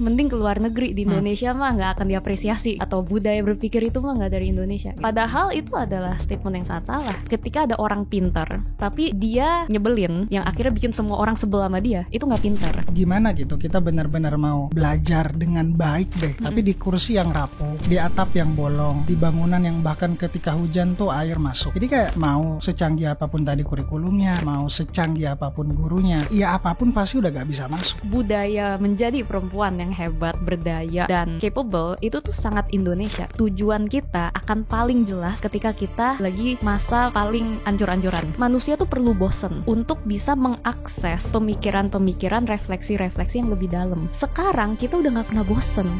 mending ke luar negeri, di Indonesia mah nggak akan diapresiasi, atau budaya berpikir itu mah nggak dari Indonesia. Padahal itu adalah statement yang sangat salah. Ketika ada orang pintar tapi dia nyebelin yang akhirnya bikin semua orang sebel sama dia, itu nggak pintar. Gimana gitu kita benar-benar mau belajar dengan baik deh, tapi di kursi yang rapuh, di atap yang bolong, di bangunan yang bahkan ketika hujan tuh air masuk. Jadi kayak mau secanggih apapun tadi kurikulumnya, mau secanggih apapun gurunya, ya apapun pasti udah gak bisa masuk. Budaya menjadi perempuan yang hebat, berdaya, dan capable itu tuh sangat Indonesia. Tujuan kita akan paling jelas ketika kita lagi masa paling ancur-ancuran. Manusia tuh perlu bosen untuk bisa mengakses pemikiran-pemikiran, refleksi-refleksi yang lebih dalam. Sekarang kita udah gak pernah bosen.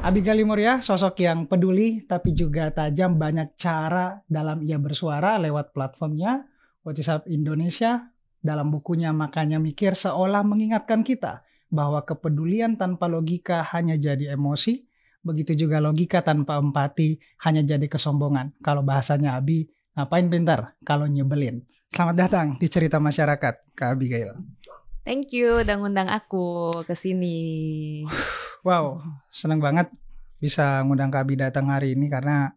Abigail Muria, sosok yang peduli tapi juga tajam, banyak cara dalam ia bersuara lewat platformnya WhatsApp Indonesia. Dalam bukunya Makanya Mikir seolah mengingatkan kita bahwa kepedulian tanpa logika hanya jadi emosi, begitu juga logika tanpa empati hanya jadi kesombongan. Kalau bahasanya Abi, ngapain pintar kalau nyebelin. Selamat datang di Cerita Masyarakat, Kak Abigail. Thank you udah ngundang aku ke sini. Wow, senang banget bisa ngundang Kak Abi datang hari ini karena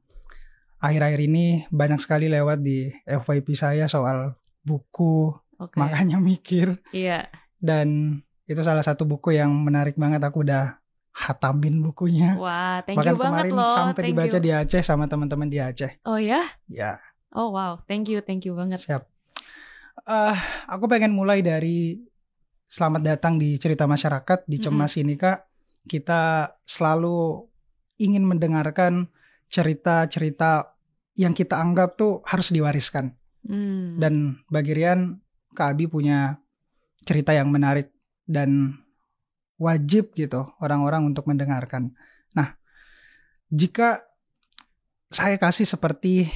akhir-akhir ini banyak sekali lewat di FYP saya soal buku Makanya Mikir. Iya. Dan itu salah satu buku yang menarik banget, aku udah hatamin bukunya. Wah, thank bahkan you banget kemarin loh. sampai dibaca di Aceh sama teman-teman di Aceh. Oh ya? Ya. Oh wow, thank you banget. Siap. Aku pengen mulai dari selamat datang di Cerita Masyarakat di Cemas ini, Kak. Kita selalu ingin mendengarkan cerita-cerita yang kita anggap tuh harus diwariskan. Dan bagi Rian, Kak Abi punya cerita yang menarik dan wajib gitu orang-orang untuk mendengarkan. Nah, jika saya kasih seperti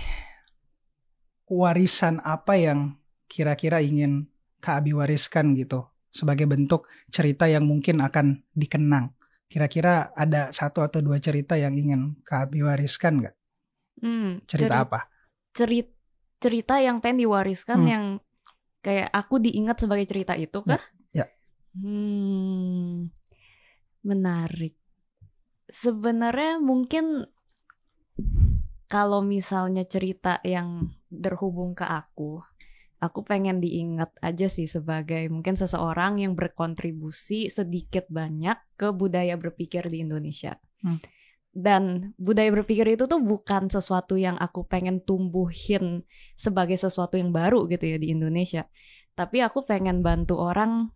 warisan apa yang kira-kira ingin Kak Abi wariskan gitu, sebagai bentuk cerita yang mungkin akan dikenang. Kira-kira ada 1 atau 2 cerita yang ingin Kak Abi wariskan nggak? Cerita apa? Cerita yang pengen diwariskan yang kayak aku diingat sebagai cerita itu kah? Ya. Menarik. Sebenarnya mungkin kalau misalnya cerita yang terhubung ke aku pengen diingat aja sih sebagai mungkin seseorang yang berkontribusi sedikit banyak ke budaya berpikir di Indonesia. Dan budaya berpikir itu tuh bukan sesuatu yang aku pengen tumbuhin sebagai sesuatu yang baru gitu ya di Indonesia. Tapi aku pengen bantu orang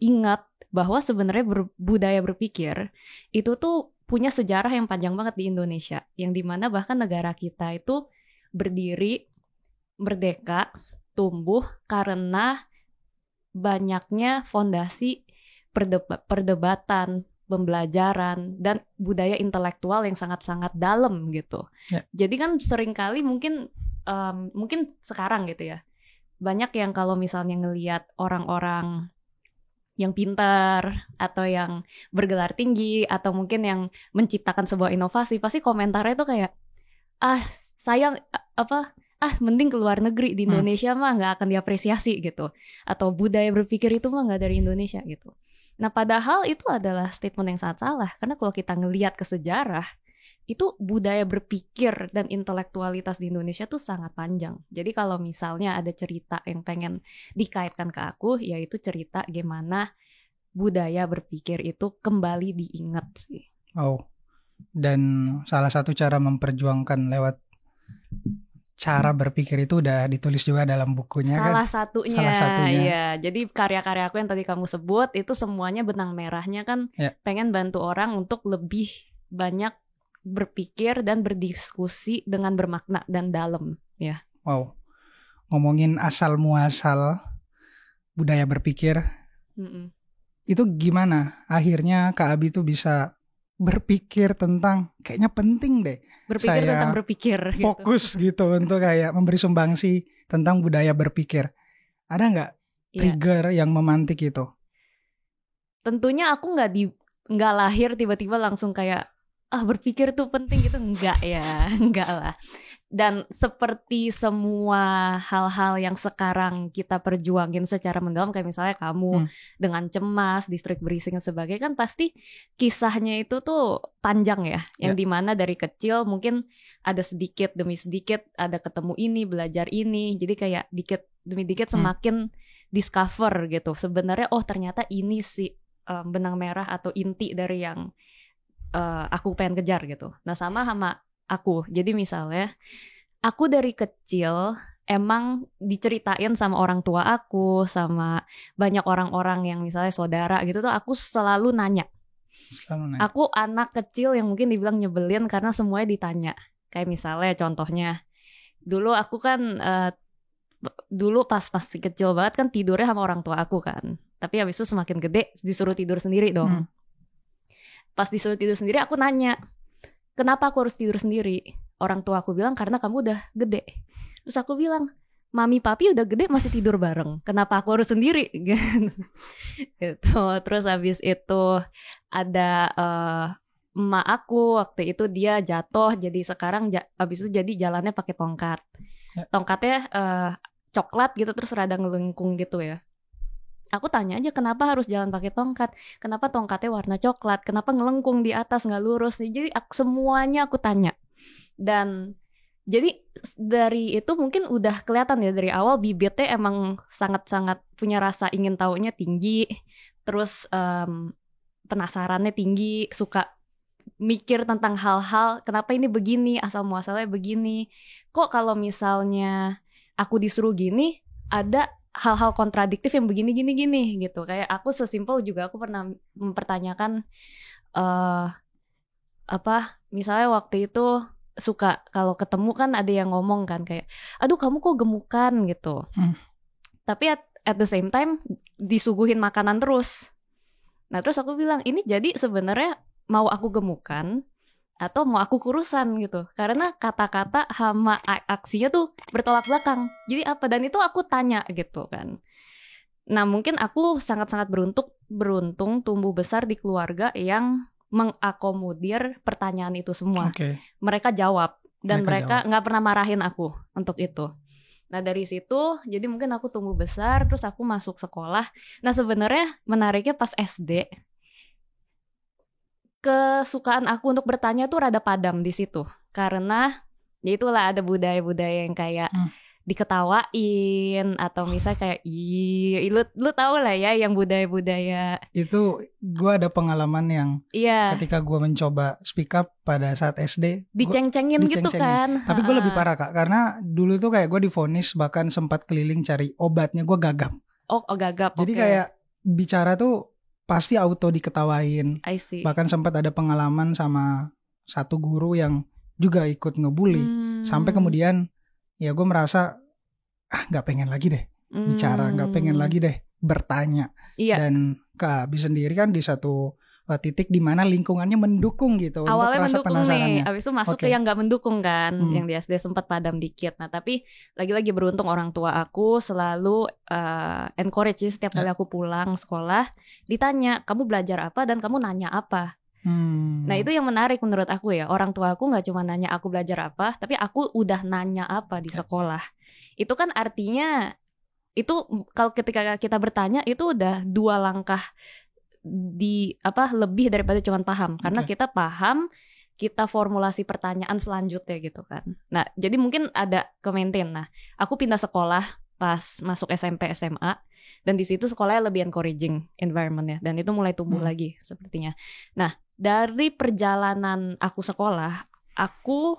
ingat bahwa sebenarnya budaya berpikir itu tuh punya sejarah yang panjang banget di Indonesia. Yang dimana bahkan negara kita itu berdiri, merdeka, tumbuh karena banyaknya fondasi perdebatan, pembelajaran, dan budaya intelektual yang sangat-sangat dalam gitu. Jadi kan seringkali mungkin sekarang gitu ya, banyak yang kalau misalnya ngelihat orang-orang yang pintar atau yang bergelar tinggi atau mungkin yang menciptakan sebuah inovasi, pasti komentarnya tuh kayak sayang mending ke luar negeri, di Indonesia mah nggak akan diapresiasi gitu, atau budaya berpikir itu mah nggak dari Indonesia gitu. Nah padahal itu adalah statement yang sangat salah, karena kalau kita ngelihat ke sejarah itu budaya berpikir dan intelektualitas di Indonesia tuh sangat panjang. Jadi kalau misalnya ada cerita yang pengen dikaitkan ke aku, yaitu cerita gimana budaya berpikir itu kembali diingat sih. Dan salah satu cara memperjuangkan lewat cara berpikir itu udah ditulis juga dalam bukunya. Salah satunya. Ya. Jadi karya-karya aku yang tadi kamu sebut itu semuanya benang merahnya kan pengen bantu orang untuk lebih banyak berpikir dan berdiskusi dengan bermakna dan dalam ya. Ngomongin asal muasal budaya berpikir, itu gimana akhirnya Kak Abi tuh bisa berpikir tentang kayaknya penting deh berpikir tentang berpikir fokus gitu untuk kayak memberi sumbangsi tentang budaya berpikir. Ada nggak trigger yang memantik itu? Tentunya aku nggak lahir tiba-tiba langsung kayak berpikir tuh penting gitu, enggak ya, enggak lah. Dan seperti semua hal-hal yang sekarang kita perjuangin secara mendalam, kayak misalnya kamu dengan cemas, distrik berisik dan sebagainya, kan pasti kisahnya itu tuh panjang ya. Yang dimana dari kecil mungkin ada sedikit demi sedikit, ada ketemu ini, belajar ini. Jadi kayak dikit demi dikit semakin discover gitu. Sebenarnya ternyata ini sih benang merah atau inti dari yang aku pengen kejar gitu. Nah sama aku. Jadi misalnya aku dari kecil emang diceritain sama orang tua aku, sama banyak orang-orang yang misalnya saudara gitu tuh, aku selalu nanya. Aku anak kecil yang mungkin dibilang nyebelin karena semuanya ditanya. Kayak misalnya contohnya, dulu aku kan dulu pas masih kecil banget kan tidurnya sama orang tua aku kan. Tapi habis itu semakin gede disuruh tidur sendiri dong. Pas disuruh tidur sendiri aku nanya, kenapa aku harus tidur sendiri? Orang tua aku bilang karena kamu udah gede. Terus aku bilang, mami papi udah gede masih tidur bareng, kenapa aku harus sendiri? Gitu. Terus habis itu ada emak aku, waktu itu dia jatuh, jadi sekarang habis itu jadi jalannya pakai tongkat. Tongkatnya coklat gitu, terus rada ngelengkung gitu ya. Aku tanya aja kenapa harus jalan pakai tongkat, kenapa tongkatnya warna coklat, kenapa ngelengkung di atas nggak lurus. Jadi semuanya aku tanya. Dan jadi dari itu mungkin udah kelihatan ya dari awal bibitnya emang sangat-sangat punya rasa ingin taunya tinggi, terus penasarannya tinggi, suka mikir tentang hal-hal, kenapa ini begini, asal muasalnya begini, kok kalau misalnya aku disuruh gini ada hal-hal kontradiktif yang begini-gini gitu. Kayak aku sesimpel juga aku pernah mempertanyakan misalnya waktu itu suka kalau ketemu kan ada yang ngomong kan kayak, aduh kamu kok gemukan gitu. Tapi at the same time disuguhin makanan terus. Nah terus aku bilang, ini jadi sebenarnya mau aku gemukan atau mau aku kurusan gitu. Karena kata-kata sama aksinya tuh bertolak belakang. Jadi apa? Dan itu aku tanya gitu kan. Nah mungkin aku sangat-sangat beruntung tumbuh besar di keluarga yang mengakomodir pertanyaan itu semua. Mereka jawab. Dan mereka gak pernah marahin aku untuk itu. Nah dari situ, jadi mungkin aku tumbuh besar, terus aku masuk sekolah. Nah sebenarnya menariknya pas SD, kesukaan aku untuk bertanya tuh rada padam di situ. Karena ya itulah ada budaya-budaya yang kayak diketawain atau misalnya kayak lu tau lah ya yang budaya-budaya itu. Gue ada pengalaman yang ketika gue mencoba speak up pada saat SD diceng-cengin gitu kan. Tapi gue lebih parah Kak, karena dulu tuh kayak gue divonis, bahkan sempat keliling cari obatnya, gue gagap. Gagap. Jadi kayak bicara tuh pasti auto diketawain. Bahkan sempat ada pengalaman sama satu guru yang juga ikut ngebully. Sampai kemudian ya gue merasa gak pengen lagi deh bicara, gak pengen lagi deh bertanya. Dan Kak Abi sendiri kan di satu titik di mana lingkungannya mendukung gitu. Awalnya untuk rasa penasarannya. Abis itu masuk ke yang gak mendukung kan, yang di SD sempat padam dikit. Nah tapi lagi-lagi beruntung orang tua aku selalu encourage setiap kali aku pulang sekolah ditanya, kamu belajar apa dan kamu nanya apa. Nah itu yang menarik menurut aku ya. Orang tua aku gak cuma nanya aku belajar apa, tapi aku udah nanya apa di sekolah. Itu kan artinya, itu kalau ketika kita bertanya itu udah 2 langkah lebih daripada cuma paham. Karena kita paham, kita formulasi pertanyaan selanjutnya gitu kan. Nah jadi mungkin ada ke-maintain. Nah aku pindah sekolah pas masuk SMP SMA, dan di situ sekolahnya lebih encouraging environment-nya, dan itu mulai tumbuh lagi sepertinya. Nah dari perjalanan aku sekolah, aku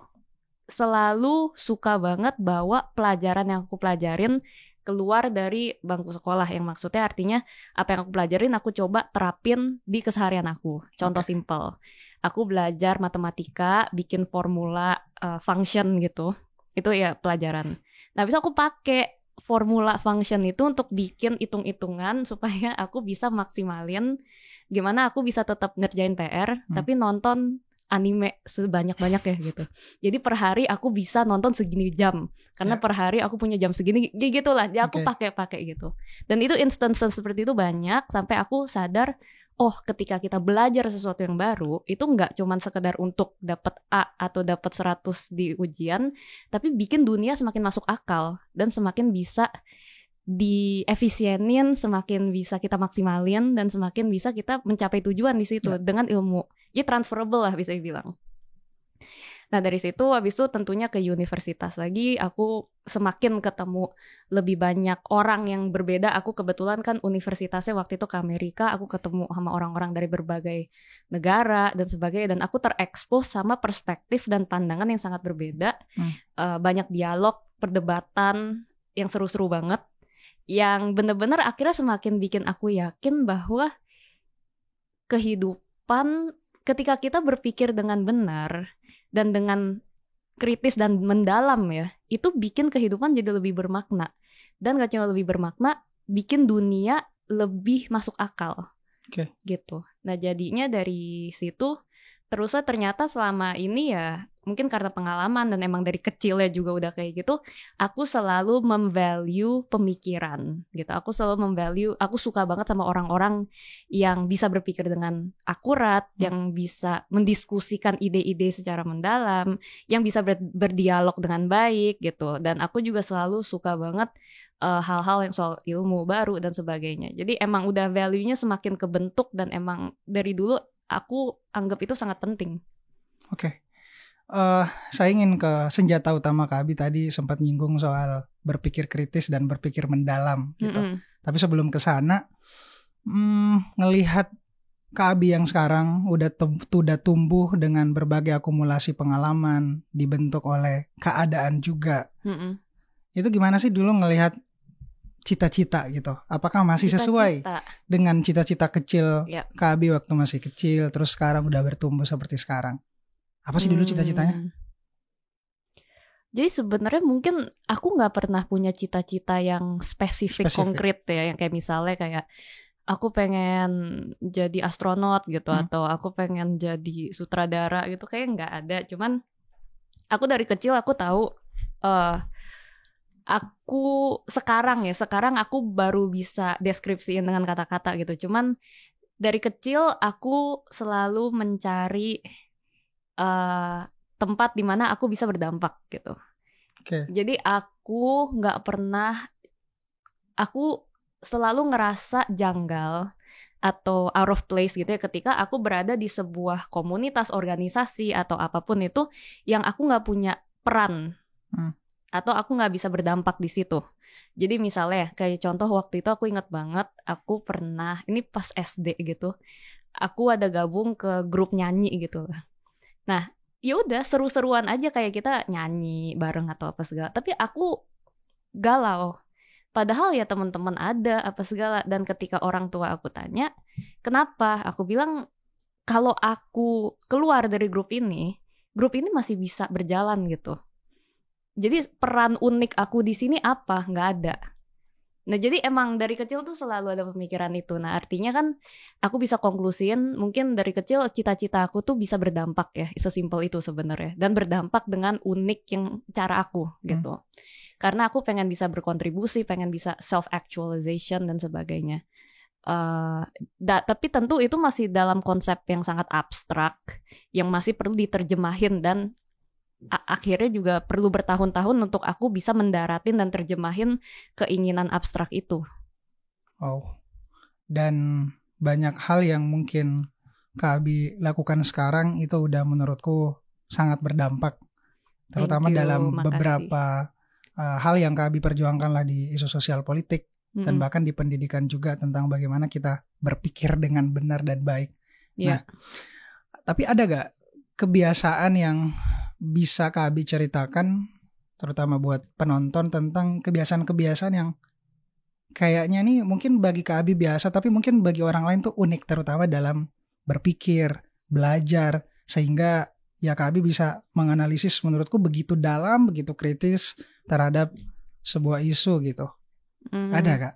selalu suka banget bawa pelajaran yang aku pelajarin keluar dari bangku sekolah, yang maksudnya artinya apa yang aku pelajarin aku coba terapin di keseharian aku. Contoh simpel, aku belajar matematika, bikin formula function gitu, itu ya pelajaran. Nah bisa aku pakai formula function itu untuk bikin hitung-hitungan supaya aku bisa maksimalin gimana aku bisa tetap ngerjain PR tapi nonton anime sebanyak-banyak ya gitu. Jadi per hari aku bisa nonton segini jam karena per hari aku punya jam segini gitu lah. Jadi aku pakai gitu. Dan itu instances seperti itu banyak sampai aku sadar, oh ketika kita belajar sesuatu yang baru, itu nggak cuman sekedar untuk dapat A atau dapat 100 di ujian, tapi bikin dunia semakin masuk akal dan semakin bisa diefisienin, semakin bisa kita maksimalin dan semakin bisa kita mencapai tujuan di situ dengan ilmu. Jadi transferable lah bisa dibilang. Nah dari situ habis itu tentunya ke universitas lagi, aku semakin ketemu lebih banyak orang yang berbeda. Aku kebetulan kan universitasnya waktu itu ke Amerika, aku ketemu sama orang-orang dari berbagai negara dan sebagainya, dan aku terekspos sama perspektif dan pandangan yang sangat berbeda. Banyak dialog, perdebatan yang seru-seru banget, yang benar-benar akhirnya semakin bikin aku yakin bahwa kehidupan ketika kita berpikir dengan benar dan dengan kritis dan mendalam ya, itu bikin kehidupan jadi lebih bermakna. Dan gak cuma lebih bermakna, bikin dunia lebih masuk akal. Gitu. Nah jadinya dari situ, terusnya ternyata selama ini ya, mungkin karena pengalaman dan emang dari kecilnya juga udah kayak gitu, aku selalu memvalue pemikiran gitu. Aku selalu memvalue, aku suka banget sama orang-orang yang bisa berpikir dengan akurat, yang bisa mendiskusikan ide-ide secara mendalam, yang bisa berdialog dengan baik gitu. Dan aku juga selalu suka banget hal-hal yang soal ilmu baru dan sebagainya. Jadi emang udah value-nya semakin kebentuk dan emang dari dulu aku anggap itu sangat penting. Oke. Saya ingin ke senjata utama Kak Abi tadi sempat nyinggung soal berpikir kritis dan berpikir mendalam gitu. Tapi sebelum ke sana, ngelihat Kak Abi yang sekarang udah tumbuh dengan berbagai akumulasi pengalaman, dibentuk oleh keadaan juga. Itu gimana sih dulu ngelihat cita-cita gitu? Apakah masih sesuai dengan cita-cita kecil Kak Abi waktu masih kecil, terus sekarang udah bertumbuh seperti sekarang? Apa sih dulu cita-citanya? Jadi sebenarnya mungkin aku nggak pernah punya cita-cita yang spesifik konkret ya, yang kayak misalnya kayak aku pengen jadi astronot gitu, atau aku pengen jadi sutradara gitu, kayak nggak ada. Cuman aku dari kecil aku tahu aku sekarang aku baru bisa deskripsiin dengan kata-kata gitu. Cuman dari kecil aku selalu mencari tempat di mana aku bisa berdampak gitu. Jadi aku selalu ngerasa janggal atau out of place gitu ya ketika aku berada di sebuah komunitas, organisasi atau apapun itu yang aku nggak punya peran atau aku nggak bisa berdampak di situ. Jadi misalnya kayak contoh waktu itu aku ingat banget, aku pernah, ini pas SD gitu, aku ada gabung ke grup nyanyi gitu. Nah, ya udah seru-seruan aja kayak kita nyanyi bareng atau apa segala. Tapi aku galau. Padahal ya teman-teman ada apa segala. Dan ketika orang tua aku tanya, kenapa? Aku bilang kalau aku keluar dari grup ini masih bisa berjalan gitu. Jadi peran unik aku di sini apa? Nggak ada. Nah jadi emang dari kecil tuh selalu ada pemikiran itu. Nah artinya kan aku bisa konklusiin mungkin dari kecil cita-cita aku tuh bisa berdampak ya, sesimpel itu sebenarnya. Dan berdampak dengan unik yang cara aku gitu. Karena aku pengen bisa berkontribusi, pengen bisa self-actualization dan sebagainya. Tapi tentu itu masih dalam konsep yang sangat abstrak, yang masih perlu diterjemahin dan akhirnya juga perlu bertahun-tahun untuk aku bisa mendaratin dan terjemahin keinginan abstrak itu. Dan banyak hal yang mungkin Kak Abi lakukan sekarang itu udah menurutku sangat berdampak, terutama dalam beberapa hal yang Kak Abi perjuangkan lah di isu sosial politik dan bahkan di pendidikan juga tentang bagaimana kita berpikir dengan benar dan baik. Nah, tapi ada gak kebiasaan yang bisa Kak Abi ceritakan, terutama buat penonton, tentang kebiasaan-kebiasaan yang kayaknya nih mungkin bagi Kak Abi biasa, tapi mungkin bagi orang lain tuh unik, terutama dalam berpikir, belajar, sehingga ya Kak Abi bisa menganalisis menurutku begitu dalam, begitu kritis terhadap sebuah isu gitu. Ada Kak?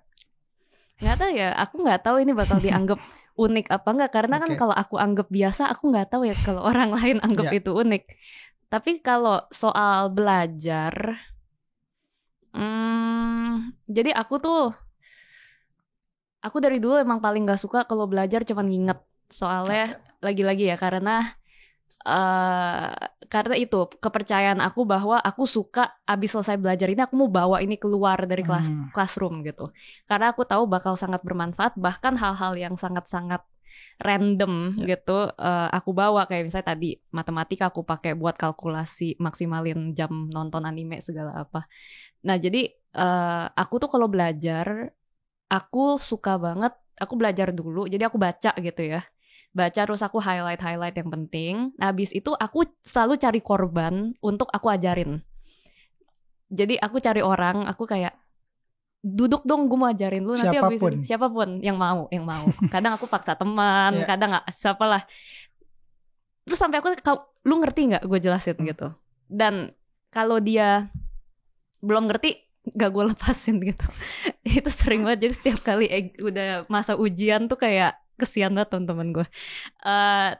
Nggak tahu ya, aku nggak tahu ini bakal dianggap unik apa enggak, karena kan kalau aku anggap biasa, aku nggak tahu ya kalau orang lain anggap itu unik. Tapi kalau soal belajar, jadi aku aku dari dulu emang paling gak suka kalau belajar cuman nginget. Soalnya lagi-lagi ya karena itu kepercayaan aku bahwa aku suka abis selesai belajar ini aku mau bawa ini keluar dari classroom gitu. Karena aku tahu bakal sangat bermanfaat, bahkan hal-hal yang sangat-sangat random gitu aku bawa, kayak misalnya tadi matematika aku pakai buat kalkulasi, maksimalin jam nonton anime segala apa. Nah jadi aku tuh kalau belajar aku suka banget, aku belajar dulu jadi aku baca gitu ya, baca terus aku highlight yang penting. Nah, habis itu aku selalu cari korban untuk aku ajarin. Jadi aku cari orang, aku kayak duduk dong, gue mau ajarin lu nanti habis itu siapapun yang mau. Kadang aku paksa teman, kadang nggak, siapalah. Terus sampai aku, lu ngerti nggak gue jelasin gitu. Dan kalau dia belum ngerti, gak gue lepasin gitu. Itu sering banget. Jadi setiap kali udah masa ujian tuh kayak kesian banget teman-teman gue.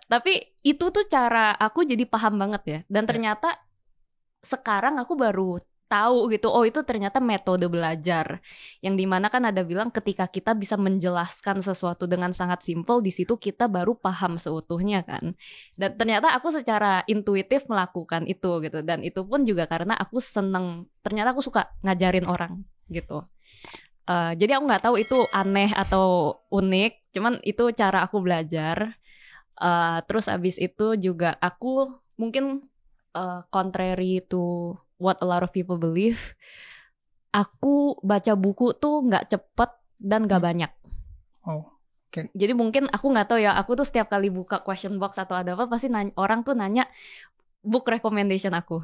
Tapi itu tuh cara aku jadi paham banget ya. Dan ternyata sekarang aku baru tahu gitu, oh itu ternyata metode belajar. Yang dimana kan ada bilang ketika kita bisa menjelaskan sesuatu dengan sangat simpel, di situ kita baru paham seutuhnya kan. Dan ternyata aku secara intuitif melakukan itu gitu. Dan itu pun juga karena aku seneng, ternyata aku suka ngajarin orang gitu. Jadi aku nggak tahu itu aneh atau unik, cuman itu cara aku belajar. Terus abis itu juga aku mungkin contrary to what a lot of people believe, aku baca buku tuh nggak cepet dan nggak banyak. Okay. Jadi mungkin aku nggak tahu ya, aku tuh setiap kali buka question box atau ada apa pasti orang tuh nanya book recommendation aku.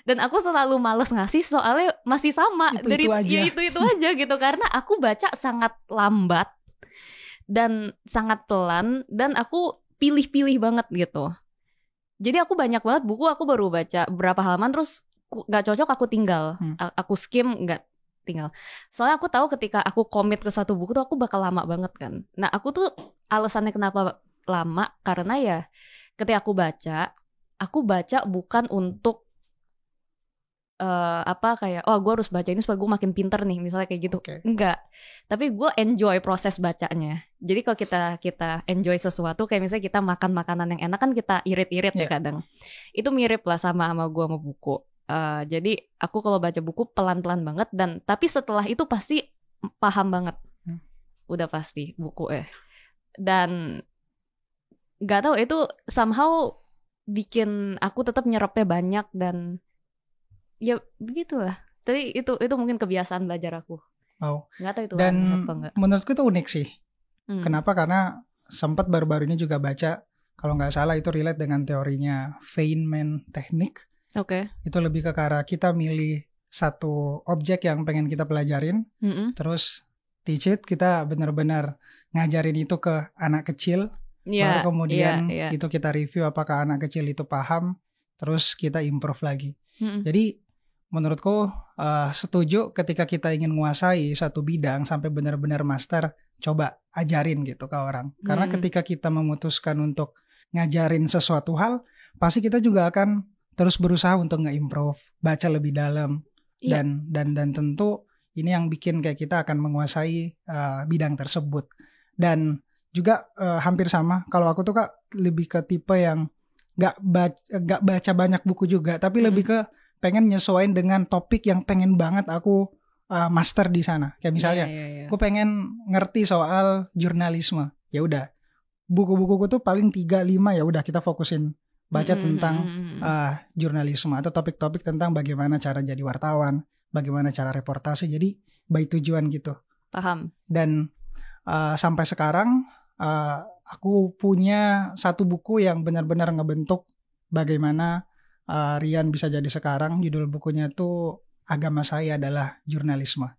Dan aku selalu males ngasih soalnya masih sama itu aja gitu, karena aku baca sangat lambat dan sangat pelan dan aku pilih-pilih banget gitu. Jadi aku banyak banget buku aku baru baca berapa halaman terus gak cocok aku tinggal, aku skim, gak tinggal. Soalnya aku tahu ketika aku komit ke satu buku tuh aku bakal lama banget kan. Nah aku tuh alasannya kenapa lama karena ya ketika aku baca bukan untuk kayak gue harus baca ini supaya gue makin pinter nih misalnya kayak gitu. Enggak, tapi gue enjoy proses bacanya. Jadi kalau kita enjoy sesuatu, kayak misalnya kita makan makanan yang enak kan kita irit-irit ya kadang. Itu mirip lah sama gue sama buku. Jadi aku kalau baca buku pelan-pelan banget, dan tapi setelah itu pasti paham banget. Udah pasti buku dan nggak tahu itu somehow bikin aku tetap nyerapnya banyak dan ya begitulah. Tapi itu mungkin kebiasaan belajar aku. Nggak tahu itu dan apa enggak. Menurutku itu unik sih. Kenapa? Karena sempat baru-baru ini juga baca, kalau nggak salah itu relate dengan teorinya Feynman teknik. Itu lebih ke arah kita milih satu objek yang pengen kita pelajarin, terus teach it, kita benar-benar ngajarin itu ke anak kecil, baru kemudian itu kita review apakah anak kecil itu paham, terus kita improve lagi. Jadi menurutku setuju ketika kita ingin menguasai satu bidang sampai benar-benar master, coba ajarin gitu ke orang. Karena ketika kita memutuskan untuk ngajarin sesuatu hal, pasti kita juga akan terus berusaha untuk nge-improve, baca lebih dalam, dan tentu ini yang bikin kayak kita akan menguasai bidang tersebut. Dan juga hampir sama, kalau aku tuh Kak lebih ke tipe yang gak baca banyak buku juga, tapi lebih ke pengen nyesuaiin dengan topik yang pengen banget aku master di sana. Kayak misalnya, aku pengen ngerti soal jurnalisme, ya udah buku-bukuku tuh paling 3-5 ya udah kita fokusin baca tentang jurnalisme atau topik-topik tentang bagaimana cara jadi wartawan, bagaimana cara reportase, jadi by tujuan gitu. Paham. Dan sampai sekarang aku punya satu buku yang benar-benar ngebentuk bagaimana Rian bisa jadi sekarang. Judul bukunya tuh Agama Saya Adalah Jurnalisme.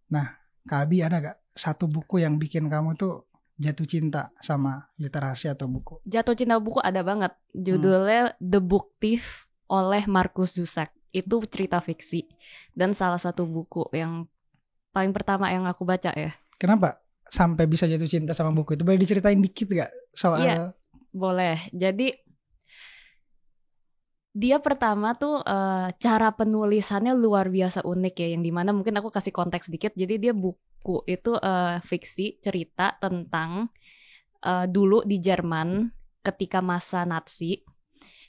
Nah, Kak Abi ada gak satu buku yang bikin kamu tuh jatuh cinta sama literasi atau buku? Jatuh cinta buku ada banget. Judulnya The Book Thief oleh Markus Zusak. Itu cerita fiksi dan salah satu buku yang paling pertama yang aku baca ya. Kenapa sampai bisa jatuh cinta sama buku itu? Boleh diceritain dikit gak soal? Iya, boleh. Jadi dia pertama tuh cara penulisannya luar biasa unik ya, yang dimana mungkin aku kasih konteks dikit. Jadi dia buku itu fiksi cerita tentang dulu di Jerman ketika masa Nazi.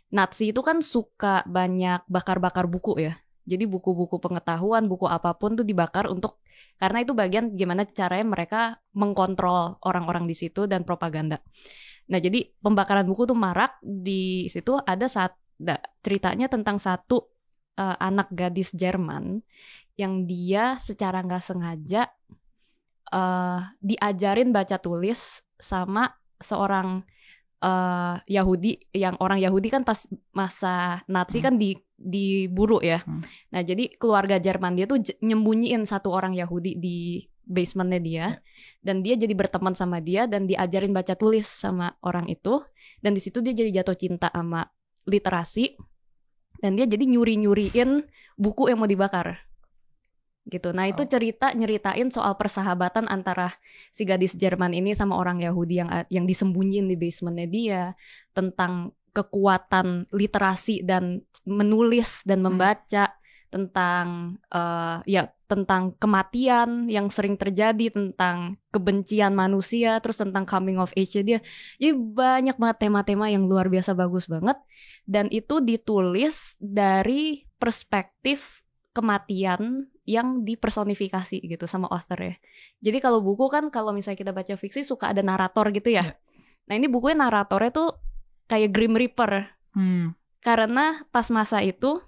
Nazi itu kan suka banyak bakar-bakar buku ya. Jadi buku-buku pengetahuan, buku apapun tuh dibakar karena itu bagian gimana caranya mereka mengkontrol orang-orang di situ dan propaganda. Nah, jadi pembakaran buku tuh marak. Di situ ada ceritanya tentang satu anak gadis Jerman yang dia secara nggak sengaja diajarin baca tulis sama seorang Yahudi, yang orang Yahudi kan pas masa Nazi kan diburu ya. Nah, jadi keluarga Jerman dia tuh nyembunyiin satu orang Yahudi di basementnya dia, dan dia jadi berteman sama dia dan diajarin baca tulis sama orang itu, dan di situ dia jadi jatuh cinta sama literasi, dan dia jadi nyuriin buku yang mau dibakar. Gitu. Nah, itu nyeritain soal persahabatan antara si gadis Jerman ini sama orang Yahudi yang disembunyiin di basementnya dia, tentang kekuatan literasi dan menulis dan membaca, tentang tentang kematian yang sering terjadi, tentang kebencian manusia, terus tentang coming of age dia. Jadi banyak banget tema-tema yang luar biasa bagus banget, dan itu ditulis dari perspektif kematian yang dipersonifikasi gitu sama author-nya. Jadi kalau buku kan, kalau misalnya kita baca fiksi suka ada narator gitu ya. Nah, ini bukunya naratornya tuh kayak Grim Reaper. Karena pas masa itu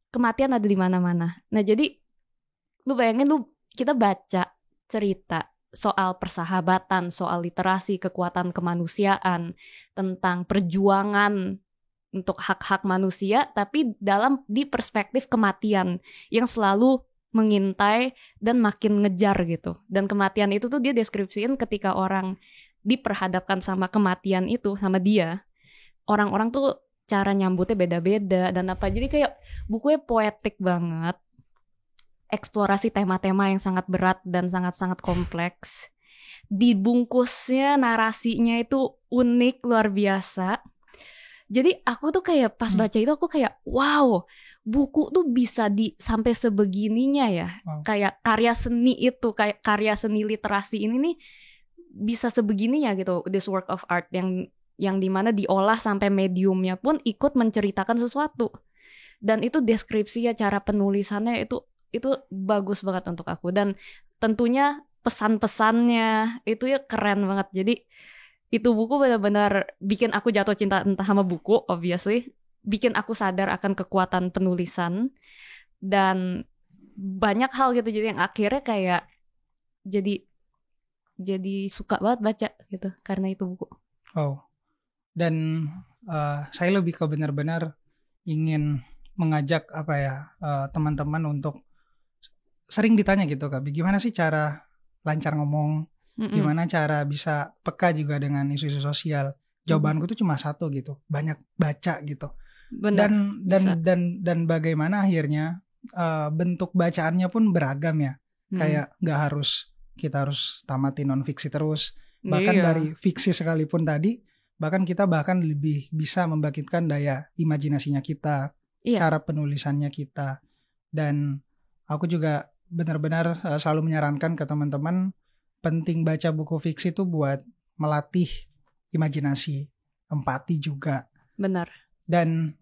kematian ada di mana-mana. Nah, jadi lu bayangin kita baca cerita soal persahabatan, soal literasi, kekuatan kemanusiaan, tentang perjuangan untuk hak-hak manusia, tapi di perspektif kematian yang selalu mengintai dan makin ngejar gitu. Dan kematian itu tuh dia deskripsiin ketika orang diperhadapkan sama kematian itu, sama dia, orang-orang tuh cara nyambutnya beda-beda dan apa. Jadi kayak bukunya poetik banget, eksplorasi tema-tema yang sangat berat dan sangat-sangat kompleks. Dibungkusnya narasinya itu unik, luar biasa. Jadi aku tuh kayak pas baca itu aku kayak wow, buku tuh bisa sampai sebegininya ya. Kayak karya seni itu, kayak karya seni literasi ini nih bisa sebegininya gitu. This work of art yang dimana diolah sampai mediumnya pun ikut menceritakan sesuatu. Dan itu deskripsinya, cara penulisannya itu bagus banget untuk aku. Dan tentunya pesan-pesannya itu ya keren banget. Jadi itu buku benar-benar bikin aku jatuh cinta entah sama buku, obviously. Bikin aku sadar akan kekuatan penulisan. Dan banyak hal gitu. Jadi yang akhirnya kayak jadi suka banget baca gitu. Karena itu buku. Dan saya lebih ke benar-benar ingin mengajak teman-teman untuk sering ditanya gitu, Kak. Gimana sih cara lancar ngomong? Gimana cara bisa peka juga dengan isu-isu sosial? Jawabanku tuh cuma satu gitu, banyak baca gitu. Benar, dan bagaimana akhirnya bentuk bacaannya pun beragam ya. Kayak kita harus tamati non fiksi terus. Bahkan dari fiksi sekalipun tadi, kita lebih bisa membangkitkan daya imajinasinya kita, cara penulisannya kita. Dan aku juga benar-benar selalu menyarankan ke teman-teman, penting baca buku fiksi itu buat melatih imajinasi, empati juga. Benar. Dan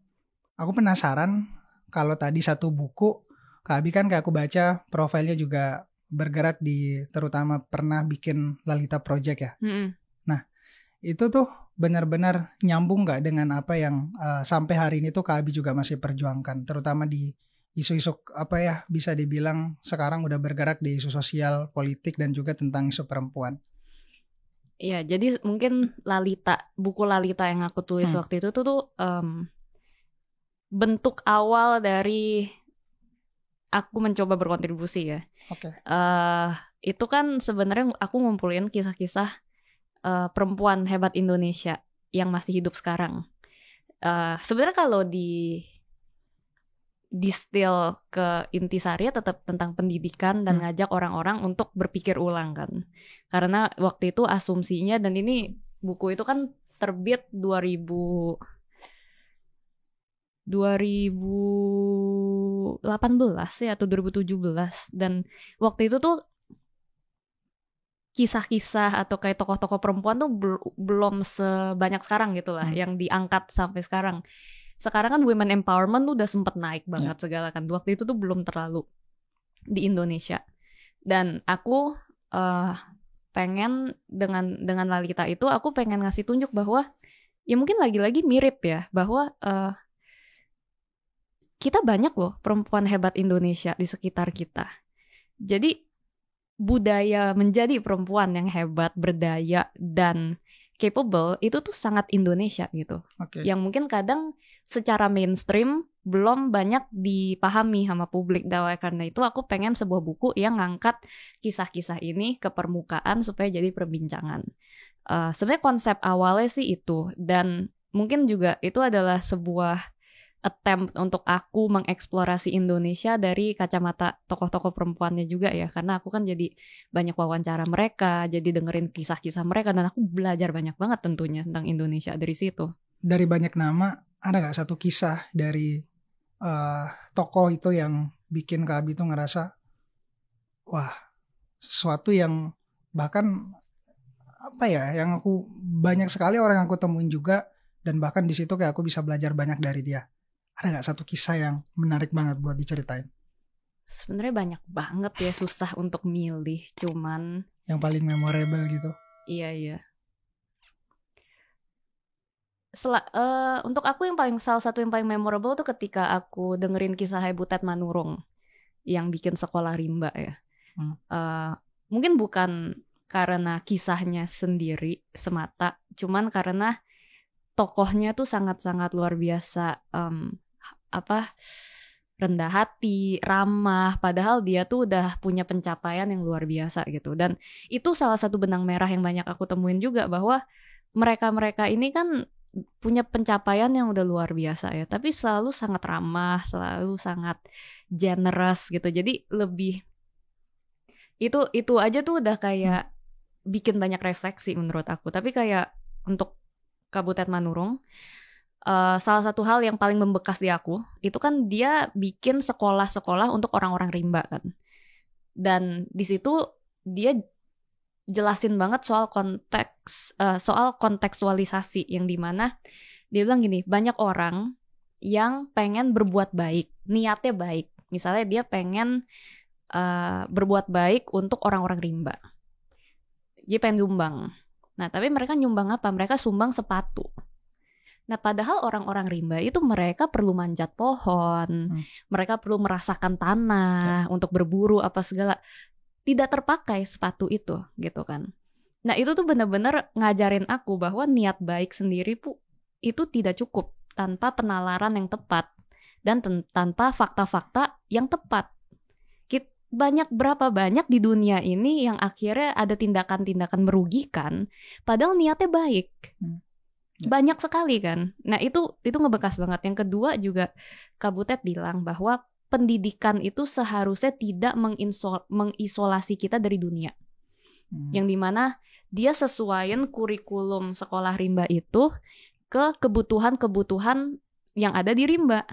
aku penasaran, kalau tadi satu buku, Kak Abi kan kayak aku baca profilnya juga bergerak terutama pernah bikin Lalita Project ya. Nah, itu tuh benar-benar nyambung gak dengan apa yang sampai hari ini tuh Kak Abi juga masih perjuangkan, terutama di isu-isu bisa dibilang sekarang udah bergerak di isu sosial, politik, dan juga tentang isu perempuan. Iya, jadi mungkin buku Lalita yang aku tulis waktu itu tuh bentuk awal dari aku mencoba berkontribusi ya. Itu kan sebenarnya aku ngumpulin kisah-kisah perempuan hebat Indonesia yang masih hidup sekarang. Sebenarnya kalau distill ke intisari tetap tentang pendidikan dan ngajak orang-orang untuk berpikir ulang kan. Karena waktu itu asumsinya, dan ini buku itu kan terbit 2018 ya atau 2017, dan waktu itu tuh kisah-kisah atau kayak tokoh-tokoh perempuan tuh belum sebanyak sekarang gitu lah yang diangkat sampai sekarang. Sekarang kan women empowerment tuh udah sempet naik banget segala kan. Waktu itu tuh belum terlalu di Indonesia. Dan aku pengen dengan Lalita itu aku pengen ngasih tunjuk bahwa ya mungkin lagi-lagi mirip ya bahwa kita banyak loh perempuan hebat Indonesia di sekitar kita. Jadi budaya menjadi perempuan yang hebat, berdaya, dan capable itu tuh sangat Indonesia gitu. Yang mungkin kadang secara mainstream belum banyak dipahami sama publik. Dan karena itu aku pengen sebuah buku yang ngangkat kisah-kisah ini ke permukaan supaya jadi perbincangan. Sebenarnya konsep awalnya sih itu, dan mungkin juga itu adalah sebuah attempt untuk aku mengeksplorasi Indonesia dari kacamata tokoh-tokoh perempuannya juga ya, karena aku kan jadi banyak wawancara mereka, jadi dengerin kisah-kisah mereka, dan aku belajar banyak banget tentunya tentang Indonesia dari situ. Dari banyak nama, ada gak satu kisah dari tokoh itu yang bikin Kak Abi tuh ngerasa wah, sesuatu yang bahkan apa ya, yang aku banyak sekali orang yang aku temuin juga, dan bahkan di situ kayak aku bisa belajar banyak dari dia. Ada gak satu kisah yang menarik banget buat diceritain? Sebenarnya banyak banget ya, susah untuk milih, cuman yang paling memorable gitu. Iya. Untuk aku salah satu yang paling memorable tuh ketika aku dengerin kisah Butet Manurung yang bikin sekolah rimba ya. Mungkin bukan karena kisahnya sendiri semata, cuman karena tokohnya tuh sangat-sangat luar biasa, rendah hati, ramah, padahal dia tuh udah punya pencapaian yang luar biasa gitu. Dan itu salah satu benang merah yang banyak aku temuin juga, bahwa mereka-mereka ini kan punya pencapaian yang udah luar biasa ya, tapi selalu sangat ramah, selalu sangat generous gitu. Jadi lebih itu aja tuh udah kayak bikin banyak refleksi menurut aku. Tapi kayak untuk Butet Manurung, salah satu hal yang paling membekas di aku itu kan dia bikin sekolah-sekolah untuk orang-orang rimba kan, dan di situ dia jelasin banget soal kontekstualisasi, yang dimana dia bilang gini, banyak orang yang pengen berbuat baik, niatnya baik, misalnya dia pengen berbuat baik untuk orang-orang rimba, dia pengen nyumbang. Nah tapi mereka nyumbang apa? Mereka sumbang sepatu. Nah padahal orang-orang rimba itu mereka perlu manjat pohon, mereka perlu merasakan tanah untuk berburu apa segala, tidak terpakai sepatu itu gitu kan. Nah itu tuh benar-benar ngajarin aku bahwa niat baik sendiri itu tidak cukup tanpa penalaran yang tepat dan tanpa fakta-fakta yang tepat. Berapa banyak di dunia ini yang akhirnya ada tindakan-tindakan merugikan padahal niatnya baik. Banyak sekali kan. Nah itu ngebekas banget. Yang kedua juga Kak Butet bilang bahwa pendidikan itu seharusnya tidak mengisolasi kita dari dunia. Yang dimana dia sesuaiin kurikulum sekolah rimba itu ke kebutuhan-kebutuhan yang ada di rimba.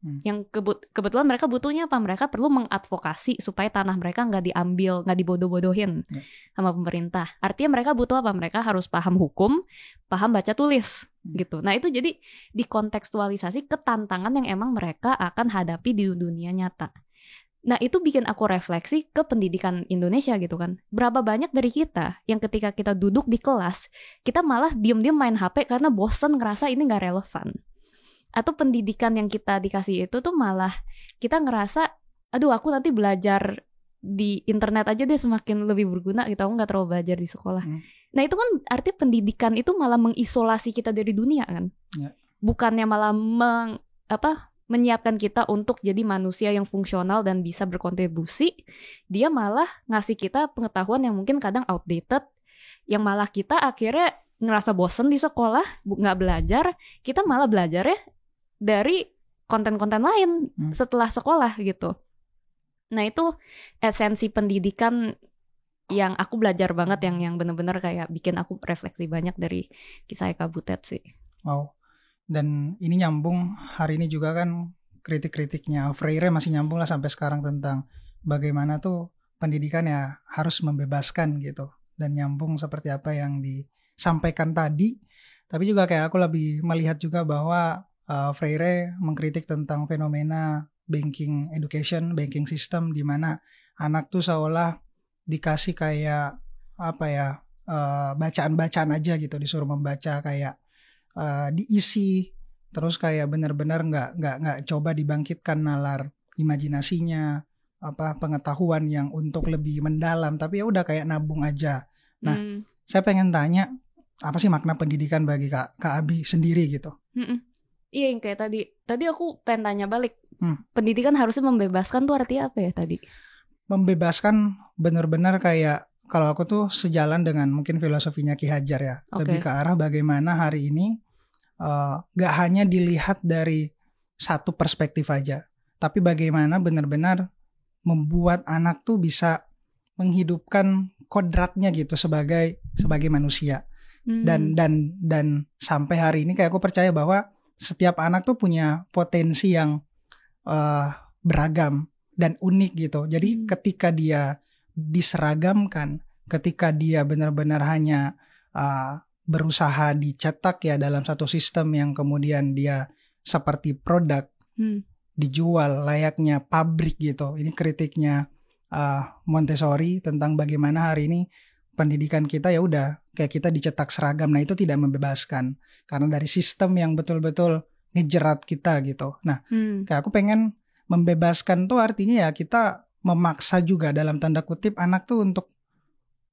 Yang kebetulan mereka butuhnya apa? Mereka perlu mengadvokasi supaya tanah mereka nggak diambil, nggak dibodoh-bodohin sama pemerintah. Artinya mereka butuh apa? Mereka harus paham hukum, paham baca tulis gitu. Nah itu jadi dikontekstualisasi ke tantangan yang emang mereka akan hadapi di dunia nyata. Nah itu bikin aku refleksi ke pendidikan Indonesia gitu kan. Berapa banyak dari kita yang ketika kita duduk di kelas, kita malah diem-diem main HP karena bosen, ngerasa ini nggak relevan. Atau pendidikan yang kita dikasih itu tuh malah kita ngerasa, aduh aku nanti belajar di internet aja deh semakin lebih berguna gitu, aku nggak terlalu belajar di sekolah. Nah itu kan artinya pendidikan itu malah mengisolasi kita dari dunia kan, bukannya malah menyiapkan kita untuk jadi manusia yang fungsional dan bisa berkontribusi. Dia malah ngasih kita pengetahuan yang mungkin kadang outdated, yang malah kita akhirnya ngerasa bosen di sekolah, nggak belajar, kita malah belajar ya dari konten-konten lain setelah sekolah gitu. Nah itu esensi pendidikan yang aku belajar banget, yang benar-benar kayak bikin aku refleksi banyak dari kisah Kak Butet sih. Wow. Dan ini nyambung hari ini juga kan, kritik-kritiknya Freire masih nyambung lah sampai sekarang tentang bagaimana tuh pendidikan ya harus membebaskan gitu dan nyambung seperti apa yang disampaikan tadi. Tapi juga kayak aku lebih melihat juga bahwa Freire mengkritik tentang fenomena banking education, banking system, di mana anak tuh seolah dikasih kayak apa ya, bacaan-bacaan aja gitu, disuruh membaca kayak diisi, terus kayak benar-benar nggak coba dibangkitkan nalar imajinasinya, apa pengetahuan yang untuk lebih mendalam, tapi ya udah kayak nabung aja. Nah, saya pengen tanya, apa sih makna pendidikan bagi Kak Abi sendiri gitu? Iya, yang kayak tadi aku pengen tanya balik. Pendidikan harusnya membebaskan tuh artinya apa ya tadi? Membebaskan benar-benar kayak, kalau aku tuh sejalan dengan mungkin filosofinya Ki Hajar ya, lebih ke arah bagaimana hari ini gak hanya dilihat dari satu perspektif aja, tapi bagaimana benar-benar membuat anak tuh bisa menghidupkan kodratnya gitu sebagai manusia. Dan sampai hari ini kayak aku percaya bahwa setiap anak tuh punya potensi yang beragam dan unik gitu. Jadi ketika dia diseragamkan, ketika dia benar-benar hanya berusaha dicetak ya dalam satu sistem yang kemudian dia seperti produk dijual layaknya pabrik gitu. Ini kritiknya Montessori tentang bagaimana hari ini pendidikan kita ya udah kayak kita dicetak seragam. Nah, itu tidak membebaskan karena dari sistem yang betul-betul ngejerat kita gitu. Nah, kayak aku pengen membebaskan tuh artinya ya kita memaksa juga dalam tanda kutip anak tuh untuk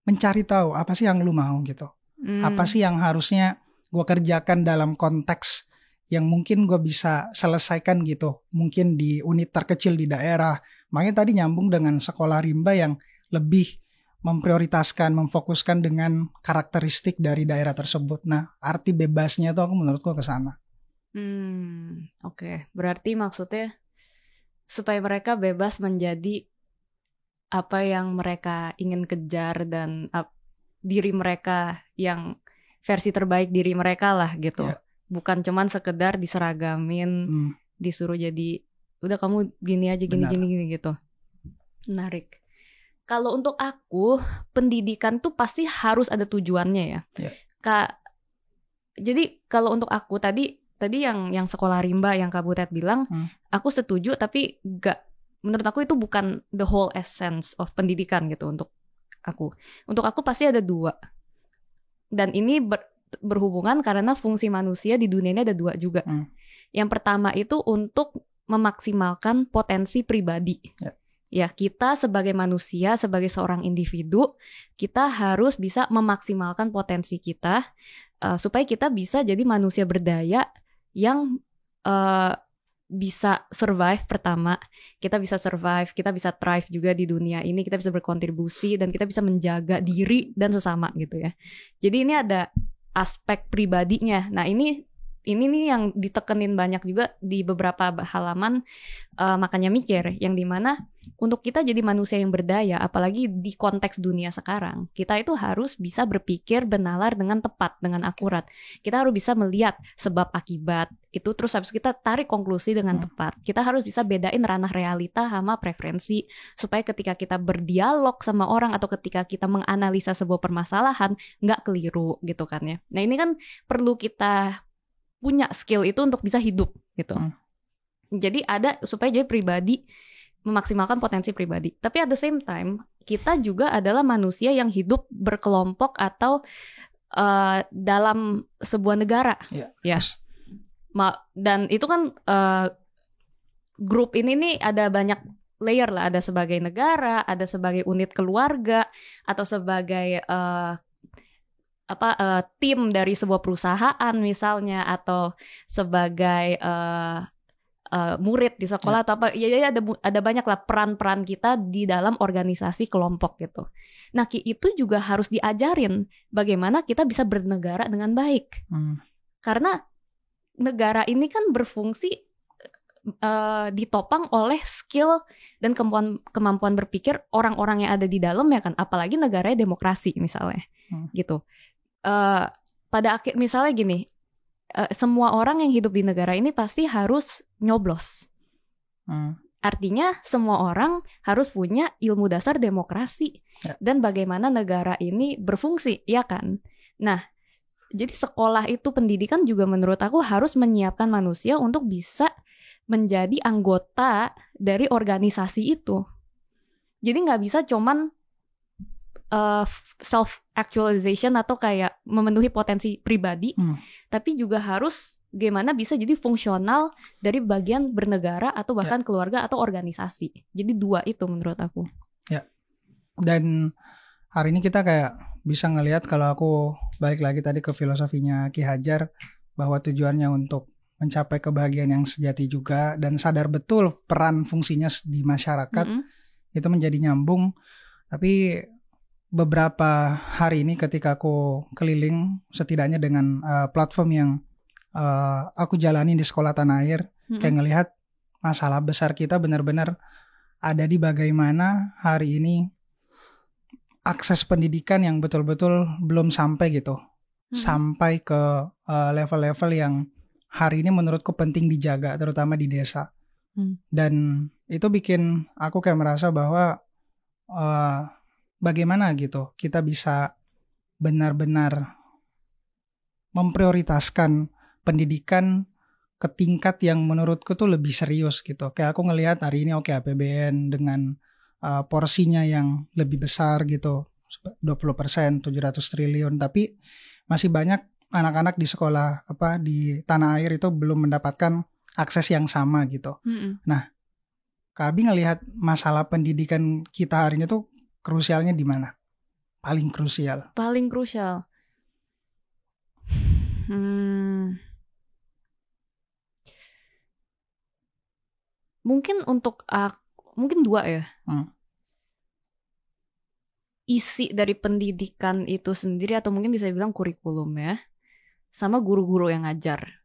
mencari tahu apa sih yang lu mau gitu. Apa sih yang harusnya gue kerjakan dalam konteks yang mungkin gue bisa selesaikan gitu. Mungkin di unit terkecil di daerah. Makanya tadi nyambung dengan sekolah rimba yang lebih memprioritaskan, memfokuskan dengan karakteristik dari daerah tersebut. Nah, arti bebasnya tuh menurutku ke sana. Oke. Berarti maksudnya supaya mereka bebas menjadi apa yang mereka ingin kejar dan diri mereka yang versi terbaik diri mereka lah gitu. Yeah. Bukan cuman sekedar diseragamin, disuruh jadi udah kamu gini aja gini gitu. Menarik. Kalau untuk aku, pendidikan tuh pasti harus ada tujuannya ya. Yeah. Jadi kalau untuk aku tadi yang sekolah rimba yang Kak Butet bilang, aku setuju tapi menurut aku itu bukan the whole essence of pendidikan gitu untuk aku. Untuk aku pasti ada dua. Dan ini berhubungan karena fungsi manusia di dunia ini ada dua juga. Yang pertama itu untuk memaksimalkan potensi pribadi. Yeah. Ya, kita sebagai manusia, sebagai seorang individu, kita harus bisa memaksimalkan potensi kita supaya kita bisa jadi manusia berdaya yang bisa survive pertama. Kita bisa survive, kita bisa thrive juga di dunia ini, kita bisa berkontribusi dan kita bisa menjaga diri dan sesama gitu ya. Jadi ini ada aspek pribadinya. Nah, ini nih yang ditekenin banyak juga di beberapa halaman makanya mikir, yang dimana untuk kita jadi manusia yang berdaya, apalagi di konteks dunia sekarang, kita itu harus bisa berpikir benalar dengan tepat, dengan akurat. Kita harus bisa melihat sebab akibat itu, terus habis kita tarik konklusi dengan tepat. Kita harus bisa bedain ranah realita sama preferensi, supaya ketika kita berdialog sama orang atau ketika kita menganalisa sebuah permasalahan nggak keliru gitu kan ya. Nah, ini kan perlu kita punya skill itu untuk bisa hidup gitu. Jadi ada supaya jadi pribadi, memaksimalkan potensi pribadi. Tapi at the same time, kita juga adalah manusia yang hidup berkelompok atau dalam sebuah negara. Ya. Dan itu kan grup ini nih ada banyak layer lah. Ada sebagai negara, ada sebagai unit keluarga, atau sebagai tim dari sebuah perusahaan misalnya, atau sebagai murid di sekolah atau apa. Ya ada banyak lah peran-peran kita di dalam organisasi kelompok gitu. Nah, itu juga harus diajarin bagaimana kita bisa bernegara dengan baik. Karena negara ini kan berfungsi ditopang oleh skill dan kemampuan berpikir orang-orang yang ada di dalam ya kan, apalagi negaranya demokrasi misalnya gitu. Pada akhir misalnya gini, semua orang yang hidup di negara ini pasti harus nyoblos. Artinya semua orang harus punya ilmu dasar demokrasi dan bagaimana negara ini berfungsi, ya kan? Nah, jadi sekolah itu, pendidikan juga menurut aku harus menyiapkan manusia untuk bisa menjadi anggota dari organisasi itu. Jadi nggak bisa cuman self-actualization atau kayak memenuhi potensi pribadi, tapi juga harus gimana bisa jadi fungsional dari bagian bernegara atau bahkan keluarga atau organisasi. Jadi 2 itu menurut aku. Ya. Dan hari ini kita kayak bisa ngelihat, kalau aku balik lagi tadi ke filosofinya Ki Hajar, bahwa tujuannya untuk mencapai kebahagiaan yang sejati juga, dan sadar betul peran fungsinya di masyarakat, itu menjadi nyambung. Tapi beberapa hari ini ketika aku keliling, setidaknya dengan platform yang aku jalani di sekolah tanah air, kayak ngelihat masalah besar kita benar-benar ada di bagaimana hari ini akses pendidikan yang betul-betul belum sampai gitu, sampai ke level-level yang hari ini menurutku penting dijaga, terutama di desa. Dan itu bikin aku kayak merasa bahwa bagaimana gitu kita bisa benar-benar memprioritaskan pendidikan ke tingkat yang menurutku tuh lebih serius gitu. Kayak aku ngelihat hari ini APBN dengan porsinya yang lebih besar gitu, 20%, 700 triliun, tapi masih banyak anak-anak di sekolah di tanah air itu belum mendapatkan akses yang sama gitu. Nah, Kak Abi ngelihat masalah pendidikan kita hari ini tuh krusialnya di mana? Paling krusial. Mungkin untuk mungkin 2 ya. Isi dari pendidikan itu sendiri, atau mungkin bisa dibilang kurikulum ya, sama guru-guru yang ngajar.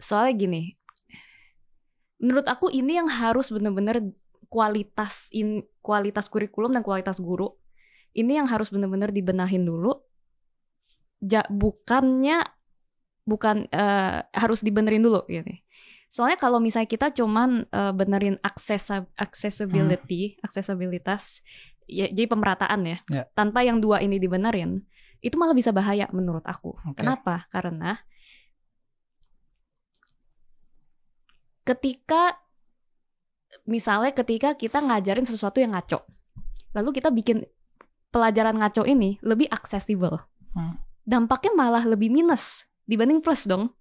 Soalnya gini, menurut aku ini yang harus benar-benar kualitas kurikulum dan kualitas guru ini yang harus benar-benar dibenahin dulu. Bukan harus dibenerin dulu gitu. Soalnya kalau misalnya kita cuman benerin aksesabilitas, ya, jadi pemerataan ya, tanpa yang 2 ini dibenerin, itu malah bisa bahaya menurut aku. Kenapa? Karena ketika kita ngajarin sesuatu yang ngaco, lalu kita bikin pelajaran ngaco ini lebih aksesibel, dampaknya malah lebih minus dibanding plus dong.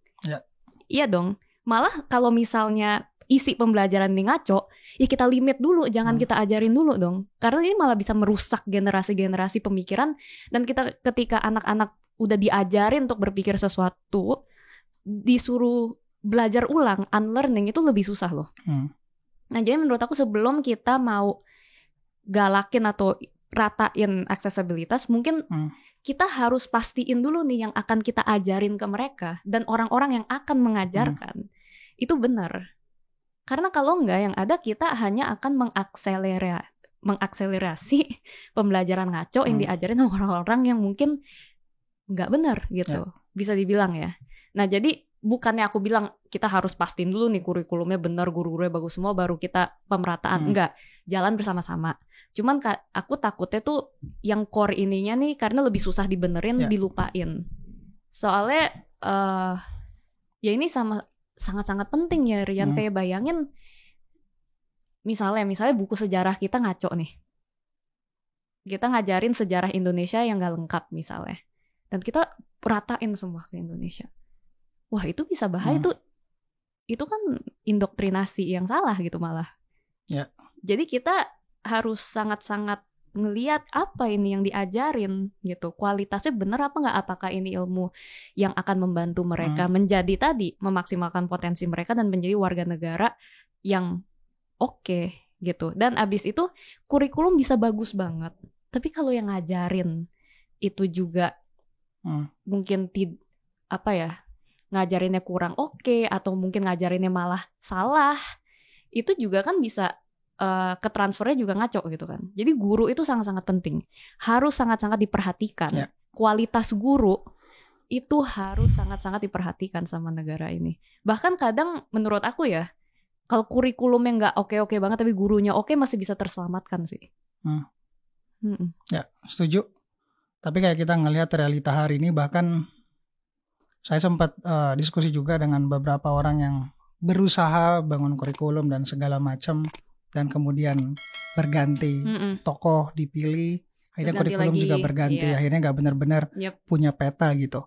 Iya dong. Malah kalau misalnya isi pembelajaran ini ngaco, ya kita limit dulu, jangan kita ajarin dulu dong. Karena ini malah bisa merusak generasi-generasi pemikiran, dan ketika anak-anak udah diajarin untuk berpikir sesuatu, disuruh belajar ulang, unlearning itu lebih susah loh. Nah, jadi menurut aku sebelum kita mau galakin atau ratain aksesibilitas, mungkin kita harus pastiin dulu nih yang akan kita ajarin ke mereka dan orang-orang yang akan mengajarkan itu benar. Karena kalau enggak, yang ada kita hanya akan mengakselerasi pembelajaran ngaco yang diajarin sama orang-orang yang mungkin nggak benar gitu, bisa dibilang ya. Nah, jadi bukannya aku bilang kita harus pastiin dulu nih kurikulumnya benar, guru-gurunya bagus semua, baru kita pemerataan. Enggak, jalan bersama-sama. Cuman aku takutnya tuh yang core ininya nih, karena lebih susah dibenerin, dilupain. Soalnya ya ini sangat-sangat penting ya, Rian. Kayak bayangin misalnya buku sejarah kita ngaco nih. Kita ngajarin sejarah Indonesia yang gak lengkap misalnya, dan kita ratain semua ke Indonesia. Wah, itu bisa bahaya tuh. Itu kan indoktrinasi yang salah gitu malah. Jadi kita harus sangat-sangat ngelihat apa ini yang diajarin gitu. Kualitasnya benar apa nggak? Apakah ini ilmu yang akan membantu mereka menjadi tadi, memaksimalkan potensi mereka dan menjadi warga negara yang oke gitu. Dan abis itu kurikulum bisa bagus banget. Tapi kalau yang ngajarin itu juga mungkin ngajarinnya kurang oke, atau mungkin ngajarinnya malah salah, itu juga kan bisa ketransfernya juga ngaco gitu kan. Jadi guru itu sangat-sangat penting, harus sangat-sangat diperhatikan. Kualitas guru itu harus sangat-sangat diperhatikan sama negara ini. Bahkan kadang menurut aku ya, Kalau kurikulumnya nggak oke-oke banget tapi gurunya oke, masih bisa terselamatkan sih. Ya, setuju. Tapi kayak kita ngelihat realita hari ini, bahkan saya sempat diskusi juga dengan beberapa orang yang berusaha bangun kurikulum dan segala macam, dan kemudian berganti tokoh dipilih, akhirnya kurikulum juga berganti, akhirnya nggak benar-benar punya peta gitu.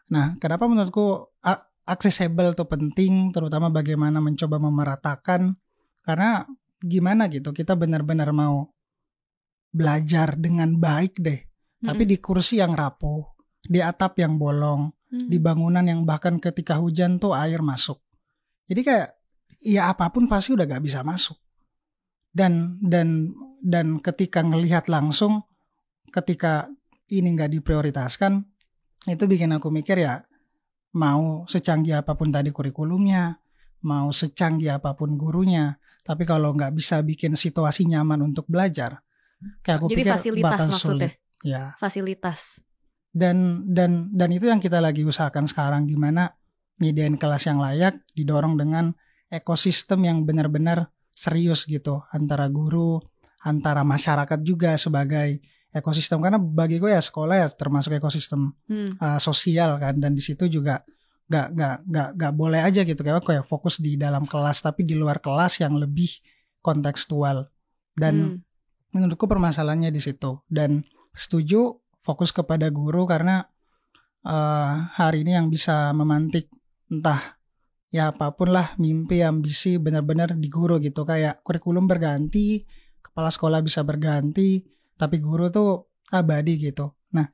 Nah, kenapa menurutku accessible itu penting, terutama bagaimana mencoba memeratakan, karena gimana gitu, kita benar-benar mau belajar dengan baik deh, tapi di kursi yang rapuh, di atap yang bolong, di bangunan yang bahkan ketika hujan tuh air masuk. Jadi kayak ya apapun pasti udah gak bisa masuk. Dan ketika ngelihat langsung, ketika ini gak diprioritaskan, itu bikin aku mikir ya, mau secanggih apapun tadi kurikulumnya, mau secanggih apapun gurunya, tapi kalau gak bisa bikin situasi nyaman untuk belajar, kayak aku jadi pikir fasilitas bakal maksudnya. sulit. Ya. Fasilitas. Dan itu yang kita lagi usahakan sekarang, gimana nyediain kelas yang layak, didorong dengan ekosistem yang benar-benar serius gitu, antara guru, antara masyarakat juga sebagai ekosistem, karena bagi gue ya sekolah ya termasuk ekosistem sosial kan, dan di situ juga gak boleh aja gitu kayak fokus di dalam kelas, tapi di luar kelas yang lebih kontekstual. Dan menurutku permasalahannya di situ. Dan setuju fokus kepada guru, karena hari ini yang bisa memantik entah ya apapun lah, mimpi, ambisi benar-benar di guru gitu. Kayak kurikulum berganti, kepala sekolah bisa berganti, tapi guru tuh abadi gitu. Nah,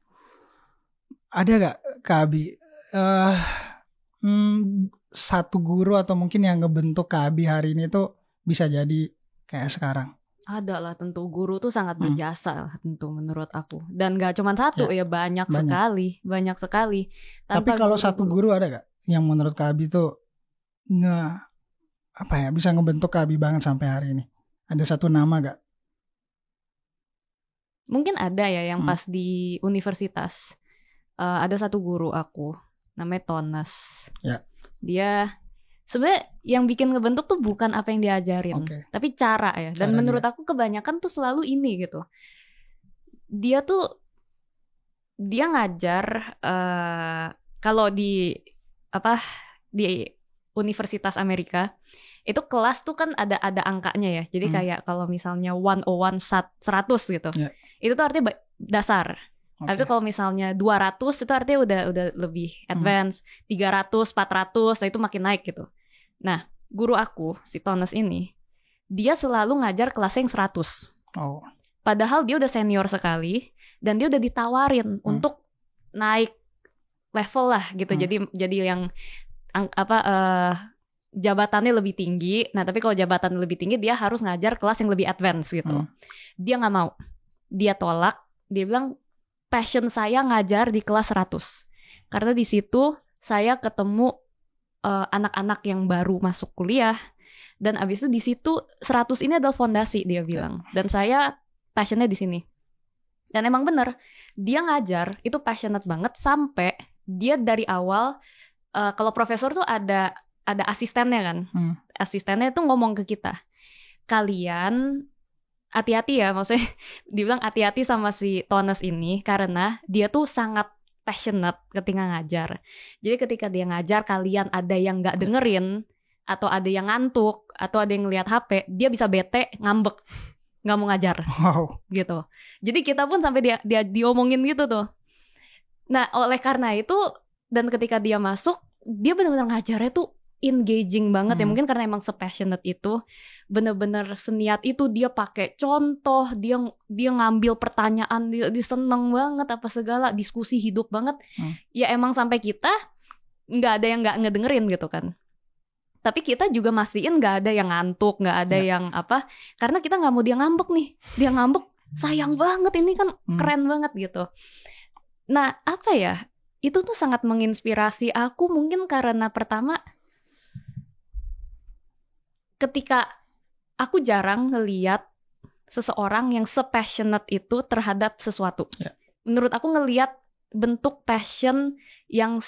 ada gak Kak Abi satu guru atau mungkin yang ngebentuk Kak Abi hari ini tuh bisa jadi kayak sekarang? Ada lah, tentu guru tuh sangat berjasa lah tentu menurut aku. Dan gak cuma satu ya, banyak sekali. Tapi kalau satu guru ada gak yang menurut Kak Abi tuh bisa ngebentuk Kak Abi banget sampai hari ini? Ada satu nama gak? Mungkin ada ya yang pas di universitas. Ada satu guru aku, namanya Tones. Dia sebenarnya yang bikin ngebentuk tuh bukan apa yang diajarin, tapi cara ya. Dan menurut aku kebanyakan tuh selalu ini gitu. Dia ngajar kalau di Universitas Amerika itu kelas tuh kan ada angkanya ya. Jadi kayak kalau misalnya 101 100 gitu. Itu tuh artinya dasar. Itu kalau misalnya 200 itu artinya udah lebih advance, 300, 400, nah itu makin naik gitu. Nah, guru aku, si Tones ini, dia selalu ngajar kelas yang 100. Padahal dia udah senior sekali dan dia udah ditawarin untuk naik level lah gitu. Jadi yang jabatannya lebih tinggi. Nah, tapi kalau jabatan lebih tinggi dia harus ngajar kelas yang lebih advance gitu. Dia nggak mau. Dia tolak. Dia bilang passion saya ngajar di kelas 100. Karena di situ saya ketemu anak-anak yang baru masuk kuliah, dan abis itu di situ 100 ini adalah fondasi, dia bilang. Dan saya passionnya di sini. Dan emang bener, dia ngajar itu passionate banget sampai dia dari awal kalau profesor tuh ada asistennya kan. Asistennya tuh ngomong ke kita, kalian hati-hati ya, maksudnya dibilang hati-hati sama si Tones ini karena dia tuh sangat passionate ketika ngajar. Jadi ketika dia ngajar, kalian ada yang nggak dengerin atau ada yang ngantuk atau ada yang ngeliat HP, dia bisa bete, ngambek, nggak mau ngajar. Gitu. Jadi kita pun sampai dia diomongin gitu tuh. Nah, oleh karena itu, dan ketika dia masuk, dia benar-benar ngajarnya tuh engaging banget ya, mungkin karena emang se-passionate itu, bener-bener seniat itu, dia pakai contoh, dia ngambil pertanyaan, dia seneng banget apa segala, diskusi hidup banget. Ya emang sampai kita nggak ada yang nggak ngedengerin gitu kan. Tapi kita juga mastiin nggak ada yang ngantuk, nggak ada yang apa, karena kita nggak mau dia ngambek nih. Dia ngambek, sayang banget, ini kan keren banget gitu. Nah, apa ya, itu tuh sangat menginspirasi aku, mungkin karena pertama, ketika aku jarang ngeliat seseorang yang se-passionate itu terhadap sesuatu. Menurut aku ngeliat bentuk passion yang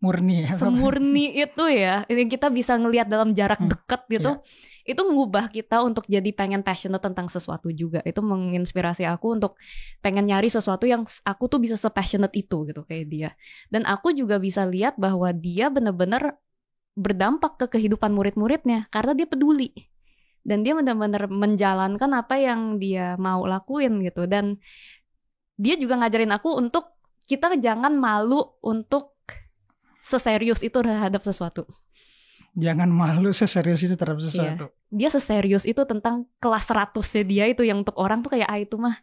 murni ya. Semurni itu ya, yang kita bisa ngelihat dalam jarak dekat gitu. Itu mengubah kita untuk jadi pengen passionate tentang sesuatu juga. Itu menginspirasi aku untuk pengen nyari sesuatu yang aku tuh bisa se-passionate itu gitu kayak dia. Dan aku juga bisa lihat bahwa dia benar-benar berdampak ke kehidupan murid-muridnya karena dia peduli. Dan dia benar-benar menjalankan apa yang dia mau lakuin gitu. Dan dia juga ngajarin aku untuk kita jangan malu untuk seserius itu terhadap sesuatu. Jangan malu seserius itu terhadap sesuatu. Iya. Dia seserius itu tentang kelas 100-nya dia itu yang untuk orang tuh kayak itu mah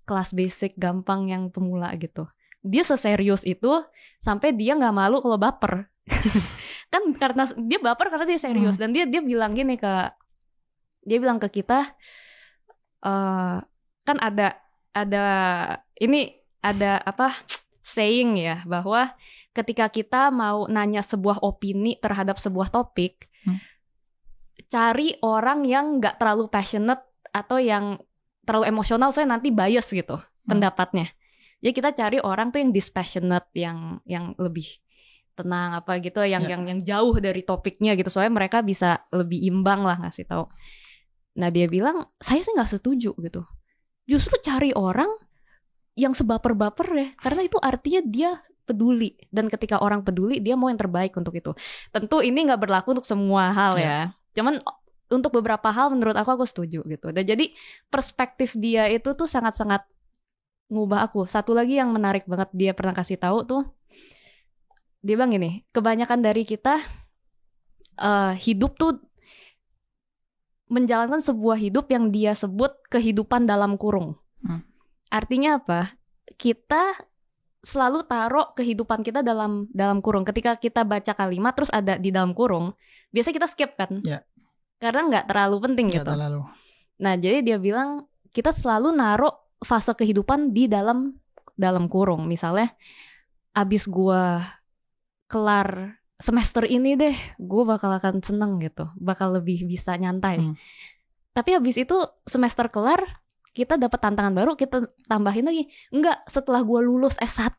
kelas basic gampang yang pemula gitu. Dia seserius itu sampai dia nggak malu kalau baper. Kan karena dia baper karena dia serius. Dan dia bilang gini dia bilang ke kita, kan ada saying ya, bahwa ketika kita mau nanya sebuah opini terhadap sebuah topik, cari orang yang nggak terlalu passionate atau yang terlalu emosional, soalnya nanti bias gitu pendapatnya. Jadi kita cari orang tuh yang dispassionate, yang lebih tenang apa gitu, yang jauh dari topiknya gitu, soalnya mereka bisa lebih imbang lah ngasih tahu. Nah dia bilang, saya sih nggak setuju gitu. Justru cari orang yang sebaper-baper ya, karena itu artinya dia peduli. Dan ketika orang peduli, dia mau yang terbaik untuk itu. Tentu ini nggak berlaku untuk semua hal ya. Cuman untuk beberapa hal menurut aku setuju gitu. Dan jadi perspektif dia itu tuh sangat-sangat ngubah aku. Satu lagi yang menarik banget dia pernah kasih tahu tuh, dia bilang gini, kebanyakan dari kita hidup tuh menjalankan sebuah hidup yang dia sebut kehidupan dalam kurung. Artinya apa? Kita selalu taruh kehidupan kita dalam kurung. Ketika kita baca kalimat terus ada di dalam kurung, biasanya kita skip kan? Karena nggak terlalu penting gitu. Terlalu. Nah, jadi dia bilang kita selalu naruh fase kehidupan di dalam kurung. Misalnya, abis gua kelar semester ini deh, gue bakal akan seneng gitu, bakal lebih bisa nyantai. Tapi habis itu semester kelar, kita dapat tantangan baru, kita tambahin lagi. Enggak, setelah gue lulus S1,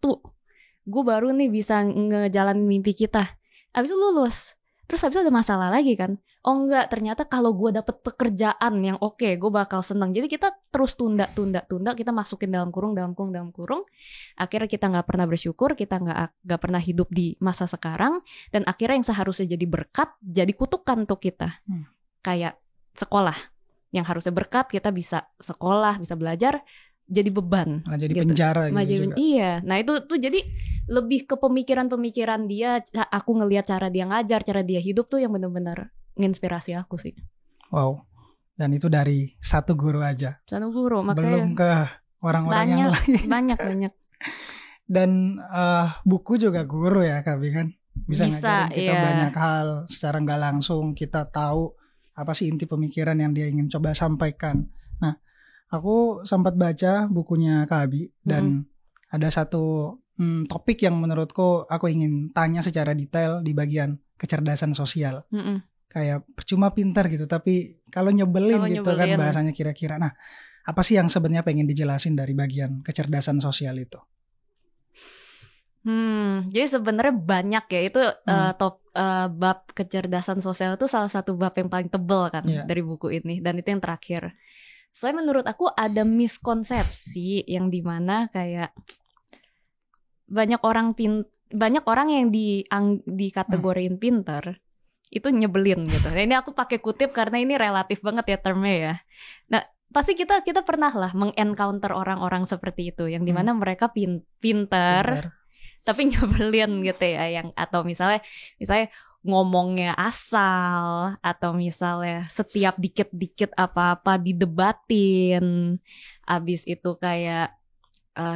gue baru nih bisa ngejalanin mimpi kita. Habis itu lulus, terus habis itu ada masalah lagi kan. Oh enggak, ternyata kalau gue dapet pekerjaan yang oke, gue bakal seneng. Jadi kita terus tunda, kita masukin dalam kurung. Akhirnya kita nggak pernah bersyukur, kita nggak pernah hidup di masa sekarang, dan akhirnya yang seharusnya jadi berkat jadi kutukan untuk kita. Kayak sekolah, yang harusnya berkat kita bisa sekolah, bisa belajar, jadi beban. Jadi gitu. penjara gitu juga. Iya, nah itu tuh jadi lebih ke pemikiran dia. Aku ngelihat cara dia ngajar, cara dia hidup tuh yang benar-benar menginspirasi aku sih. Wow. Dan itu dari satu guru aja. Satu guru, makanya belum ke orang-orang yang lain. Banyak. Dan buku juga guru ya, Kabi kan. Bisa ngajarin kita banyak hal secara nggak langsung. Kita tahu apa sih inti pemikiran yang dia ingin coba sampaikan. Nah, aku sempat baca bukunya Kabi dan ada satu topik yang menurutku aku ingin tanya secara detail di bagian kecerdasan sosial. Kayak percuma pintar gitu, tapi kalau nyebelin gitu kan bahasanya kira-kira. Nah, apa sih yang sebenarnya pengen dijelasin dari bagian kecerdasan sosial itu? Jadi sebenarnya banyak ya itu bab kecerdasan sosial itu salah satu bab yang paling tebal kan dari buku ini, dan itu yang terakhir. Soalnya menurut aku ada miskonsepsi yang dimana kayak banyak orang yang dikategoriin pintar itu nyebelin gitu. Nah, ini aku pakai kutip karena ini relatif banget ya termnya ya. Nah, pasti kita pernah lah mengencounter orang-orang seperti itu yang dimana mereka pintar tapi nyebelin gitu ya, yang atau misalnya ngomongnya asal, atau misalnya setiap dikit-dikit apa-apa didebatin, abis itu kayak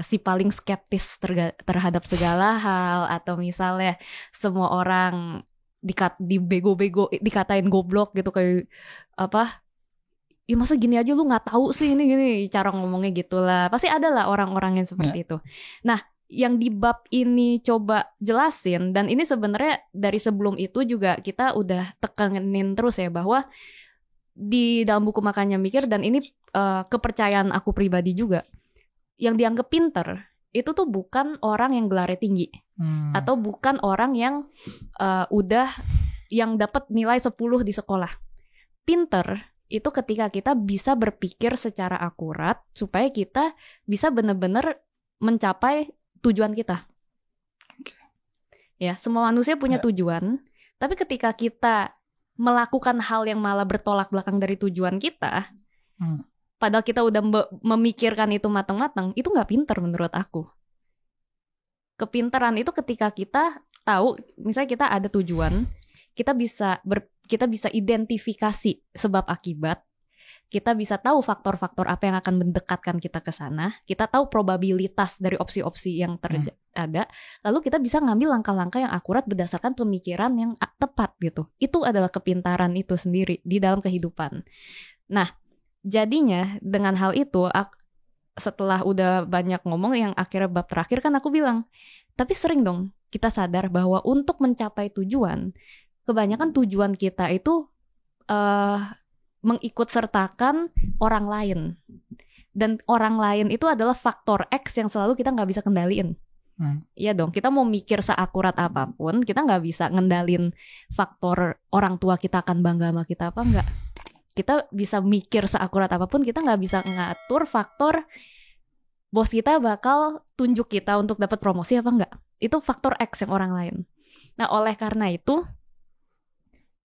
si paling skeptis terhadap segala hal, atau misalnya semua orang dikatain goblok gitu, kayak apa, ya masa gini aja lu nggak tahu sih, ini cara ngomongnya gitulah. Pasti ada lah orang-orang yang seperti itu. Nah, yang di bab ini coba jelasin, dan ini sebenarnya dari sebelum itu juga kita udah tekanin terus ya, bahwa di dalam buku Makanya Mikir, dan ini kepercayaan aku pribadi juga, yang dianggap pinter itu tuh bukan orang yang gelarnya tinggi atau bukan orang yang udah yang dapat nilai 10 di sekolah. Pinter itu ketika kita bisa berpikir secara akurat supaya kita bisa benar-benar mencapai tujuan kita. Ya, semua manusia punya tujuan, tapi ketika kita melakukan hal yang malah bertolak belakang dari tujuan kita, padahal kita udah memikirkan itu matang-matang, itu nggak pinter menurut aku. Kepintaran itu ketika kita tahu, misalnya kita ada tujuan, kita bisa identifikasi sebab akibat, kita bisa tahu faktor-faktor apa yang akan mendekatkan kita ke sana, kita tahu probabilitas dari opsi-opsi yang ada, lalu kita bisa ngambil langkah-langkah yang akurat berdasarkan pemikiran yang tepat gitu. Itu adalah kepintaran itu sendiri di dalam kehidupan. Nah, jadinya dengan hal itu, setelah udah banyak ngomong, yang akhirnya bab terakhir kan aku bilang, tapi sering dong kita sadar bahwa untuk mencapai tujuan, kebanyakan tujuan kita itu mengikut sertakan orang lain. Dan orang lain itu adalah faktor X yang selalu kita nggak bisa kendaliin. Iya dong, kita mau mikir seakurat apapun, kita nggak bisa ngendalin faktor orang tua kita akan bangga sama kita apa enggak. Kita bisa mikir seakurat apapun, kita nggak bisa ngatur faktor bos kita bakal tunjuk kita untuk dapat promosi apa enggak. Itu faktor X yang orang lain. Nah, oleh karena itu,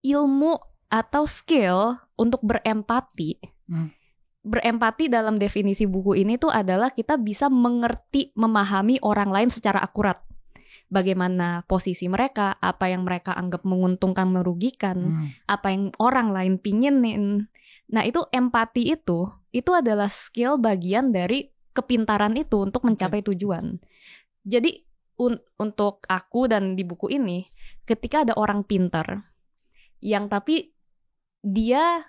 ilmu atau skill untuk berempati. Berempati dalam definisi buku ini tuh adalah kita bisa mengerti, memahami orang lain secara akurat. Bagaimana posisi mereka, apa yang mereka anggap menguntungkan, merugikan, apa yang orang lain pinginin. Nah, itu empati itu adalah skill bagian dari kepintaran itu untuk mencapai tujuan. Jadi untuk aku dan di buku ini, ketika ada orang pintar yang tapi dia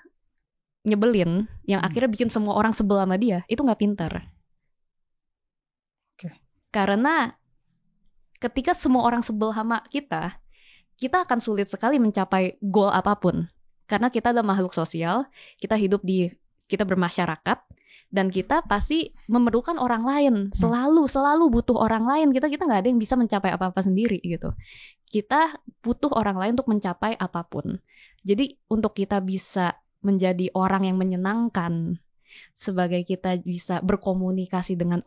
nyebelin, yang akhirnya bikin semua orang sebel sama dia, itu nggak pintar. Karena ketika semua orang sebel sama kita akan sulit sekali mencapai goal apapun. Karena kita adalah makhluk sosial, kita bermasyarakat, dan kita pasti memerlukan orang lain, selalu butuh orang lain. Kita nggak ada yang bisa mencapai apa-apa sendiri gitu. Kita butuh orang lain untuk mencapai apapun. Jadi untuk kita bisa menjadi orang yang menyenangkan, sebagai kita bisa berkomunikasi dengan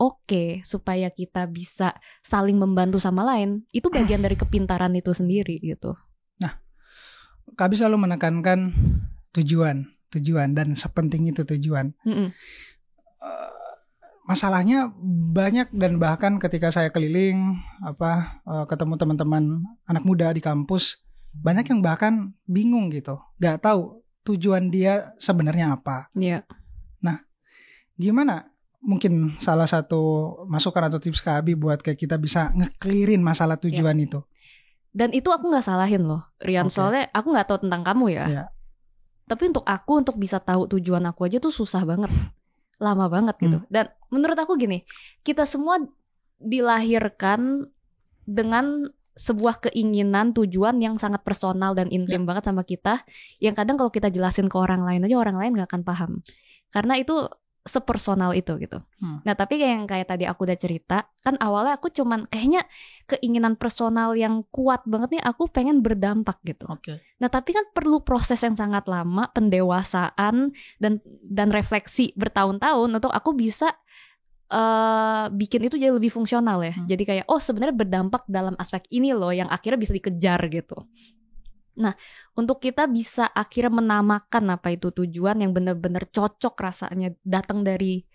supaya kita bisa saling membantu sama lain, itu bagian dari kepintaran itu sendiri gitu. Nah, Kak Abi selalu menekankan tujuan dan sepenting itu tujuan. Masalahnya banyak, dan bahkan ketika saya keliling ketemu teman-teman anak muda di kampus, banyak yang bahkan bingung gitu, nggak tahu tujuan dia sebenarnya apa. Iya. Nah, gimana mungkin salah satu masukan atau tips Kak Abi buat kayak kita bisa nge-clearin masalah tujuan itu? Dan itu aku nggak salahin loh, Rian. Soalnya aku nggak tahu tentang kamu ya. Tapi untuk aku, untuk bisa tahu tujuan aku aja tuh susah banget. Lama banget gitu. Dan menurut aku gini, kita semua dilahirkan dengan sebuah keinginan, tujuan yang sangat personal dan intim banget sama kita, yang kadang kalau kita jelasin ke orang lain aja, orang lain gak akan paham. Karena itu sepersonal itu gitu. Nah, tapi kayak tadi aku udah cerita, kan awalnya aku cuman kayaknya keinginan personal yang kuat banget nih, aku pengen berdampak gitu. Nah, tapi kan perlu proses yang sangat lama, pendewasaan dan refleksi bertahun-tahun untuk aku bisa bikin itu jadi lebih fungsional ya. Jadi kayak sebenarnya berdampak dalam aspek ini loh yang akhirnya bisa dikejar gitu. Nah, untuk kita bisa akhirnya menamakan apa itu tujuan yang benar-benar cocok rasanya datang dari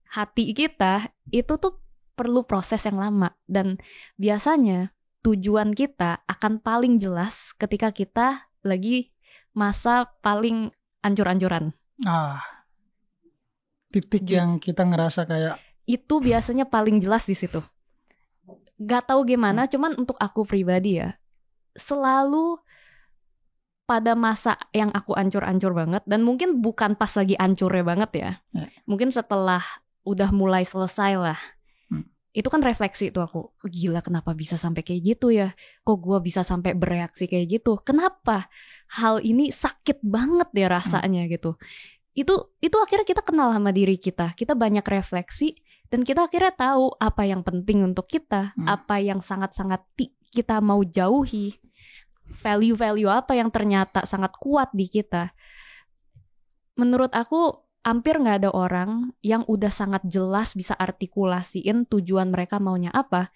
hati kita, itu tuh perlu proses yang lama. Dan biasanya tujuan kita akan paling jelas ketika kita lagi masa paling ancur-ancuran. Titik yang kita ngerasa kayak itu biasanya paling jelas di situ. Gak tahu gimana, cuman untuk aku pribadi ya, selalu pada masa yang aku ancur-ancur banget, dan mungkin bukan pas lagi ancurnya banget ya. Mungkin setelah udah mulai selesai lah. Itu kan refleksi tuh aku, gila kenapa bisa sampai kayak gitu ya? Kok gue bisa sampai bereaksi kayak gitu? Kenapa hal ini sakit banget ya rasanya gitu? Itu akhirnya kita kenal sama diri kita. Kita banyak refleksi, Dan kita akhirnya tahu apa yang penting untuk kita, apa yang sangat-sangat kita mau jauhi, value-value apa yang ternyata sangat kuat di kita. Menurut aku hampir nggak ada orang yang udah sangat jelas bisa artikulasiin tujuan mereka maunya apa,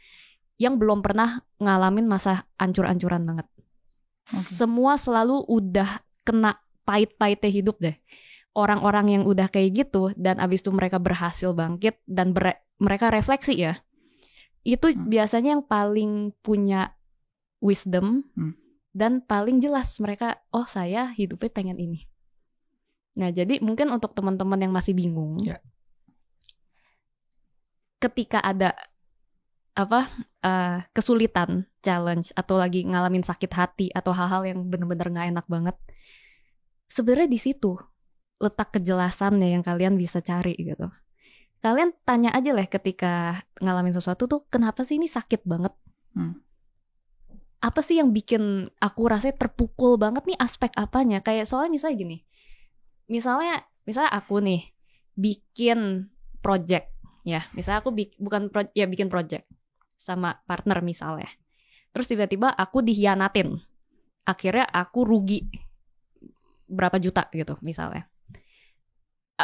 yang belum pernah ngalamin masa ancur-ancuran banget. Semua selalu udah kena pahit-pahitnya hidup deh. Orang-orang yang udah kayak gitu dan abis itu mereka berhasil bangkit dan mereka refleksi ya, itu biasanya yang paling punya wisdom dan paling jelas mereka, oh saya hidupnya pengen ini. Nah jadi mungkin untuk teman-teman yang masih bingung, ketika ada kesulitan, challenge, atau lagi ngalamin sakit hati atau hal-hal yang benar-benar nggak enak banget, sebenarnya di situ letak kejelasannya yang kalian bisa cari gitu. Kalian tanya aja lah ketika ngalamin sesuatu tuh, kenapa sih ini sakit banget? Apa sih yang bikin aku rasanya terpukul banget nih, aspek apanya? Kayak soalnya misalnya gini, misalnya aku nih bikin project ya, misalnya aku bikin project sama partner misalnya, terus tiba-tiba aku dikhianatin, akhirnya aku rugi berapa juta gitu misalnya,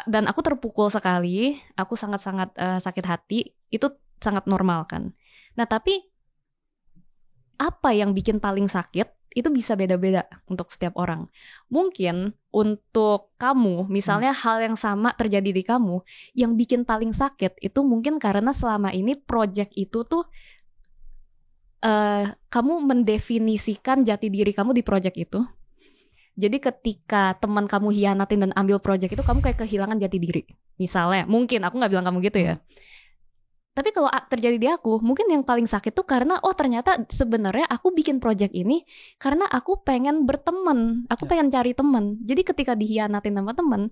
dan aku terpukul sekali, aku sangat-sangat sakit hati, itu sangat normal kan. Nah tapi apa yang bikin paling sakit itu bisa beda-beda untuk setiap orang. Mungkin untuk kamu, misalnya hal yang sama terjadi di kamu, yang bikin paling sakit itu mungkin karena selama ini project itu tuh kamu mendefinisikan jati diri kamu di project itu. Jadi ketika teman kamu hianatin dan ambil project itu, kamu kayak kehilangan jati diri. Misalnya, mungkin aku nggak bilang kamu gitu ya. Tapi kalau terjadi di aku, mungkin yang paling sakit tuh karena ternyata sebenarnya aku bikin project ini karena aku pengen berteman, aku pengen cari teman. Jadi ketika dihianatin sama teman,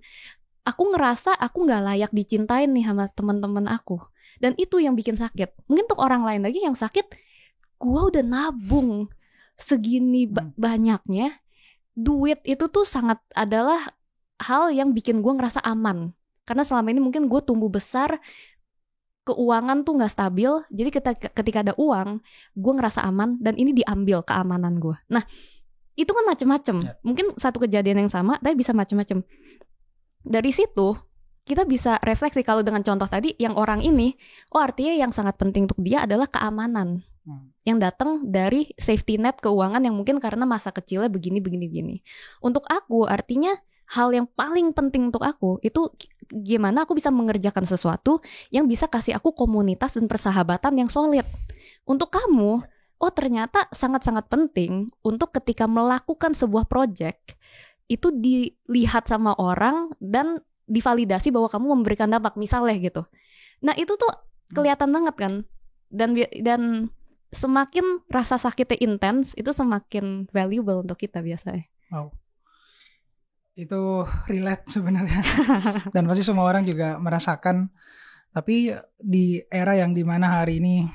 aku ngerasa aku nggak layak dicintain nih sama teman-teman aku. Dan itu yang bikin sakit. Mungkin untuk orang lain lagi yang sakit, gua udah nabung segini banyaknya, duit itu tuh sangat adalah hal yang bikin gua ngerasa aman. Karena selama ini mungkin gue tumbuh besar, keuangan tuh nggak stabil, jadi ketika ada uang, gue ngerasa aman dan ini diambil keamanan gue. Nah, itu kan macem-macem. Mungkin satu kejadian yang sama, tapi bisa macem-macem. Dari situ kita bisa refleksi kalau dengan contoh tadi, yang orang ini, artinya yang sangat penting untuk dia adalah keamanan yang datang dari safety net keuangan yang mungkin karena masa kecilnya begini. Untuk aku, artinya hal yang paling penting untuk aku itu gimana aku bisa mengerjakan sesuatu yang bisa kasih aku komunitas dan persahabatan yang solid. Untuk kamu, ternyata sangat-sangat penting untuk ketika melakukan sebuah project itu dilihat sama orang dan divalidasi bahwa kamu memberikan dampak misalnya gitu. Nah itu tuh kelihatan banget kan, dan semakin rasa sakitnya intens itu semakin valuable untuk kita biasanya. Wow. Itu relate sebenarnya. Dan pasti semua orang juga merasakan. Tapi di era yang dimana hari ini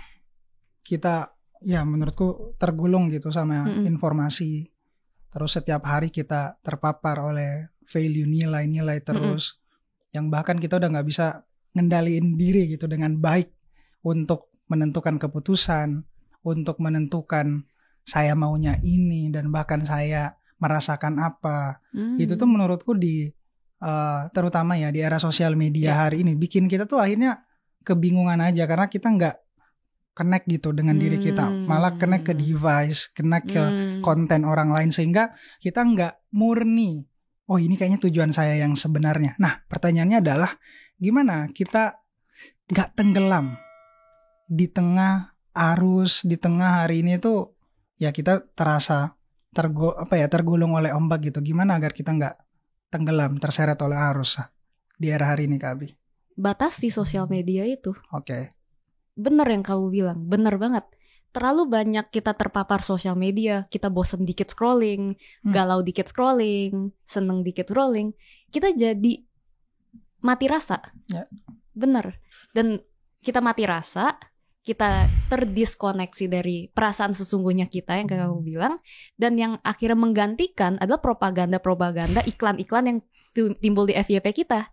kita, ya menurutku tergulung gitu sama informasi. Terus setiap hari kita terpapar oleh value, nilai-nilai terus. Yang bahkan kita udah gak bisa ngendaliin diri gitu dengan baik untuk menentukan keputusan, untuk menentukan saya maunya ini, dan bahkan saya merasakan apa. Itu tuh menurutku terutama ya di era sosial media hari ini bikin kita tuh akhirnya kebingungan aja karena kita nggak connect gitu dengan diri kita, malah connect ke device, connect ke konten orang lain, sehingga kita nggak murni, ini kayaknya tujuan saya yang sebenarnya. Nah pertanyaannya adalah gimana kita nggak tenggelam di tengah arus, di tengah hari ini tuh ya kita terasa tergulung oleh ombak gitu. Gimana agar kita nggak tenggelam, terseret oleh arus di era hari ini, Kak Abi? Batasi sosial media itu. Oke. Bener yang kamu bilang, bener banget. Terlalu banyak kita terpapar sosial media, kita bosen dikit scrolling, galau dikit scrolling, seneng dikit scrolling, kita jadi mati rasa. Bener. Dan kita mati rasa, kita terdiskoneksi dari perasaan sesungguhnya kita yang kayak kamu bilang, dan yang akhirnya menggantikan adalah propaganda, iklan-iklan yang timbul di FYP kita.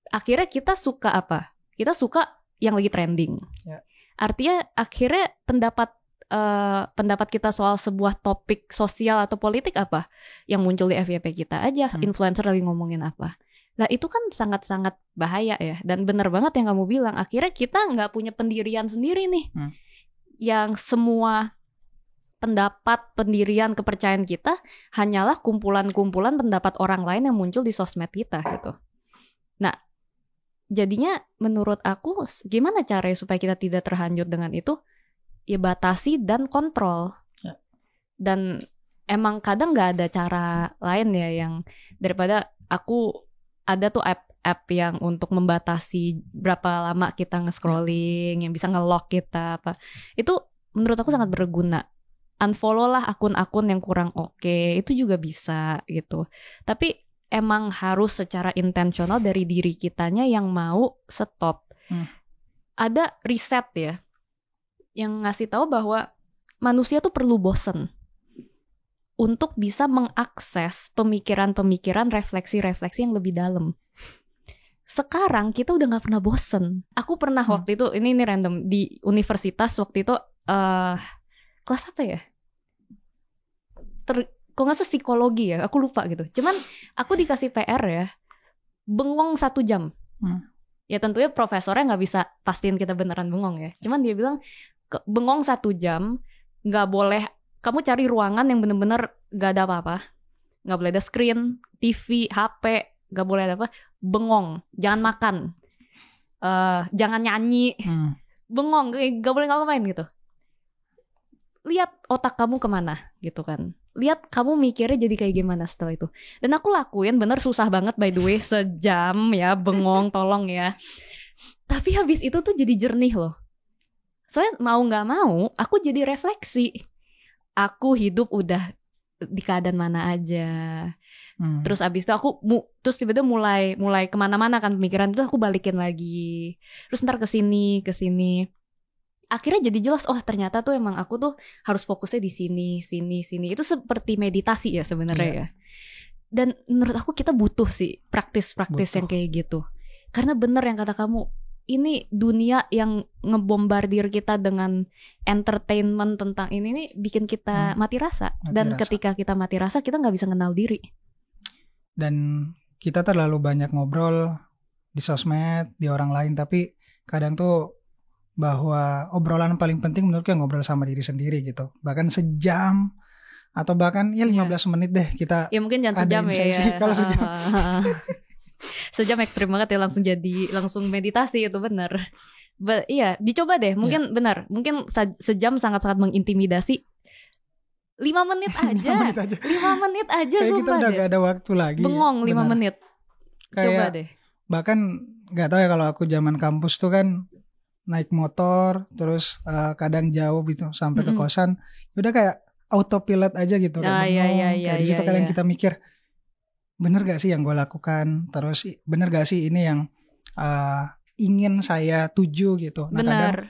Akhirnya kita suka apa? Kita suka yang lagi trending. Ya. Artinya akhirnya pendapat kita soal sebuah topik sosial atau politik apa yang muncul di FYP kita aja, influencer lagi ngomongin apa. Nah itu kan sangat-sangat bahaya ya. Dan benar banget yang kamu bilang, akhirnya kita nggak punya pendirian sendiri nih. Yang semua pendapat, pendirian, kepercayaan kita hanyalah kumpulan-kumpulan pendapat orang lain yang muncul di sosmed kita gitu. Nah jadinya menurut aku gimana caranya supaya kita tidak terhanyut dengan itu? Ya batasi dan kontrol. Ya. Dan emang kadang nggak ada cara lain ya yang daripada aku ada tuh app yang untuk membatasi berapa lama kita nge-scrolling, yang bisa nge-lock kita apa. Itu menurut aku sangat berguna. Unfollow lah akun-akun yang kurang oke, itu juga bisa gitu. Tapi emang harus secara intensional dari diri kitanya yang mau stop. Ada riset ya yang ngasih tahu bahwa manusia tuh perlu bosen untuk bisa mengakses pemikiran-pemikiran, refleksi-refleksi yang lebih dalam. Sekarang kita udah gak pernah bosen. Aku pernah waktu itu, ini random, di universitas waktu itu, kelas apa ya? Kok gak salah psikologi ya, aku lupa gitu. Cuman aku dikasih PR ya, bengong 1 jam. Ya tentunya profesornya gak bisa pastiin kita beneran bengong ya. Cuman dia bilang, bengong 1 jam, gak boleh, kamu cari ruangan yang bener-bener gak ada apa-apa. Gak boleh ada screen, TV, HP, gak boleh ada apa. Bengong, jangan makan, jangan nyanyi, bengong, gak boleh ngapain gitu. Lihat otak kamu kemana gitu kan. Lihat kamu mikirnya jadi kayak gimana setelah itu. Dan aku lakuin, bener susah banget by the way, sejam ya bengong, tolong ya. Tapi habis itu tuh jadi jernih loh. Soalnya mau gak mau, aku jadi refleksi. Aku hidup udah di keadaan mana aja. Terus abis itu aku terus tiba-tiba mulai kemana-mana kan pemikiran itu, aku balikin lagi. Terus ntar kesini. Akhirnya jadi jelas, oh ternyata tuh emang aku tuh harus fokusnya di sini. Itu seperti meditasi ya sebenarnya ya. Dan menurut aku kita butuh sih praktis yang kayak gitu. Karena bener yang kata kamu, ini dunia yang ngebombardir kita dengan entertainment tentang ini nih bikin kita mati rasa. Ketika kita mati rasa, kita nggak bisa kenal diri. Dan kita terlalu banyak ngobrol di sosmed, di orang lain, tapi kadang tuh bahwa obrolan paling penting menurutku ngobrol sama diri sendiri gitu. Bahkan sejam atau bahkan 15 menit deh kita. Ya mungkin jangan sejam ya. Kalau sejam. Sejam ekstrim banget ya, langsung meditasi itu benar. Iya, dicoba deh. Mungkin benar. Mungkin sejam sangat-sangat mengintimidasi. 5 menit aja. 5 menit aja kayak sumpah kita udah deh. gak ada waktu lagi. Bengong 5 menit. Coba deh. Bahkan gak tahu ya, kalau aku zaman kampus tuh kan naik motor terus kadang jauh gitu sampai ke kosan, udah kayak autopilot aja gitu. Kayak di situ kadang kita mikir, bener gak sih yang gue lakukan? Terus bener gak sih ini yang ingin saya tuju gitu? Nah kadang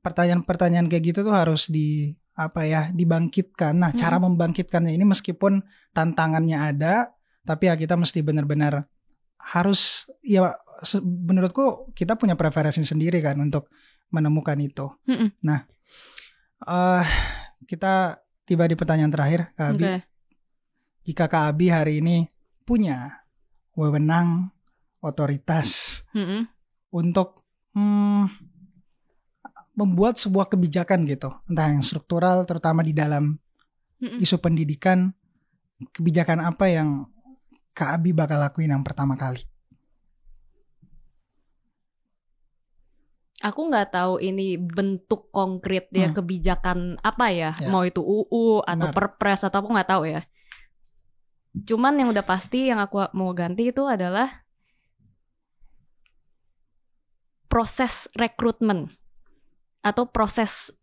pertanyaan-pertanyaan kayak gitu tuh harus dibangkitkan. Nah cara membangkitkannya ini meskipun tantangannya ada, tapi ya kita mesti benar-benar harus, ya menurutku kita punya preferensi sendiri kan untuk menemukan itu. Nah kita tiba di pertanyaan terakhir, Kak Abi. Jika Kak Abi hari ini punya wewenang, otoritas untuk membuat sebuah kebijakan gitu, entah yang struktural terutama di dalam isu pendidikan, kebijakan apa yang Kak Abi bakal lakuin yang pertama kali? Aku nggak tahu ini bentuk konkret ya kebijakan apa ya, mau itu UU atau Perpres atau aku nggak tahu ya. Cuman yang udah pasti yang aku mau ganti itu adalah proses rekrutmen atau proses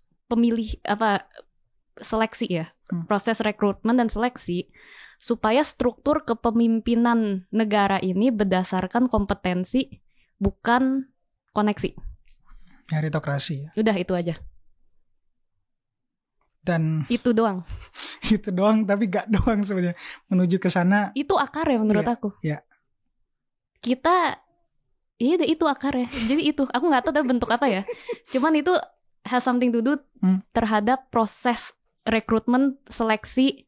seleksi ya, proses rekrutmen dan seleksi supaya struktur kepemimpinan negara ini berdasarkan kompetensi bukan koneksi. Meritokrasi. Udah itu aja. Dan itu doang. Itu doang, tapi gak doang sebenarnya. Menuju ke sana. Itu akar ya menurut aku. Iya. Kita Iya deh, itu akarnya. Jadi itu aku nggak tahu tapi bentuk apa ya. Cuman itu has something to do terhadap proses rekrutmen, seleksi,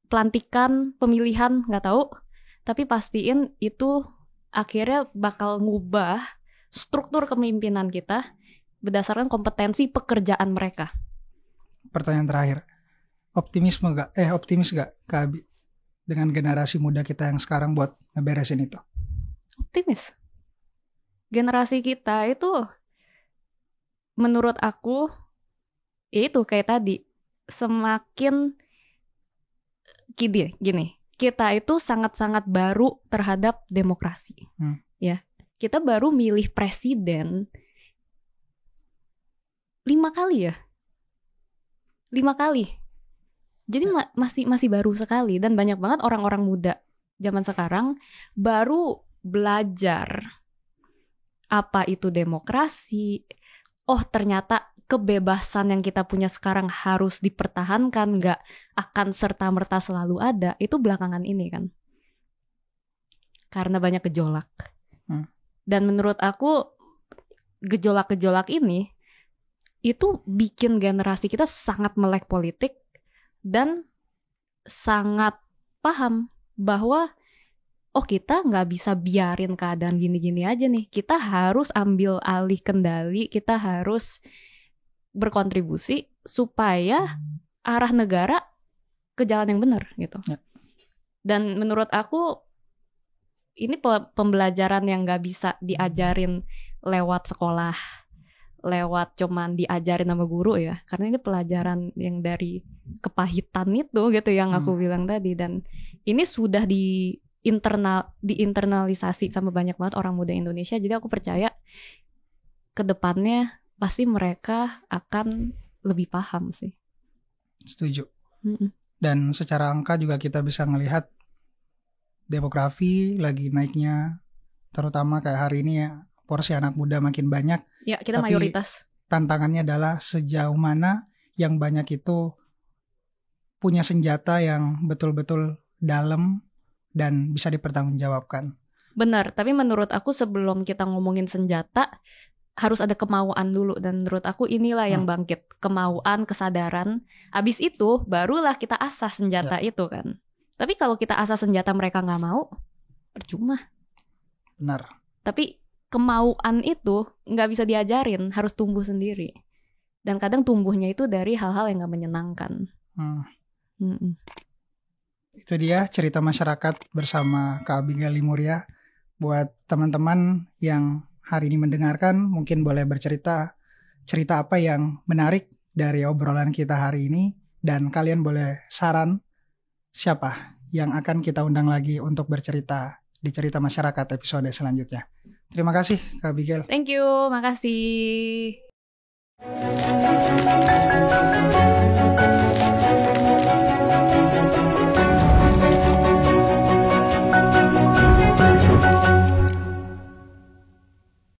pelantikan, pemilihan, nggak tahu. Tapi pastiin itu akhirnya bakal ngubah struktur kepemimpinan kita berdasarkan kompetensi pekerjaan mereka. Pertanyaan terakhir, optimis gak Kak Abi dengan generasi muda kita yang sekarang buat ngeberesin itu? Optimis. Generasi kita itu menurut aku itu kayak tadi semakin gini, kita itu sangat-sangat baru terhadap demokrasi. Ya, kita baru milih presiden 5 kali ya. 5 kali. Jadi masih baru sekali dan banyak banget orang-orang muda zaman sekarang baru belajar apa itu demokrasi. Oh, ternyata kebebasan yang kita punya sekarang harus dipertahankan, gak akan serta-merta selalu ada. Itu belakangan ini kan. Karena banyak gejolak. Dan menurut aku gejolak-gejolak ini itu bikin generasi kita sangat melek politik dan sangat paham bahwa kita nggak bisa biarin keadaan gini-gini aja nih. Kita harus ambil alih kendali, kita harus berkontribusi supaya arah negara ke jalan yang benar gitu. Ya. Dan menurut aku ini pembelajaran yang nggak bisa diajarin lewat sekolah, lewat cuman diajarin sama guru ya. Karena ini pelajaran yang dari kepahitan itu gitu yang aku bilang tadi. Dan ini sudah diinternalisasi sama banyak banget orang muda Indonesia. Jadi aku percaya ke depannya pasti mereka akan lebih paham sih. Setuju. Dan secara angka juga kita bisa ngelihat demografi lagi naiknya, terutama kayak hari ini ya, porsi anak muda makin banyak. Ya, kita mayoritas. Tantangannya adalah sejauh mana yang banyak itu punya senjata yang betul-betul dalam dan bisa dipertanggungjawabkan. Benar, tapi menurut aku sebelum kita ngomongin senjata, harus ada kemauan dulu. Dan menurut aku inilah yang bangkit. Kemauan, kesadaran. Abis itu, barulah kita asah senjata itu kan. Tapi kalau kita asah senjata mereka nggak mau, percuma. Benar. Tapi kemauan itu nggak bisa diajarin, harus tumbuh sendiri. Dan kadang tumbuhnya itu dari hal-hal yang nggak menyenangkan. Itu dia cerita masyarakat bersama Kak Abigail Limuria. Buat teman-teman yang hari ini mendengarkan, mungkin boleh bercerita cerita apa yang menarik dari obrolan kita hari ini. Dan kalian boleh saran siapa yang akan kita undang lagi untuk bercerita di Cerita Masyarakat episode selanjutnya. Terima kasih Kak Abigail. Thank you, makasih.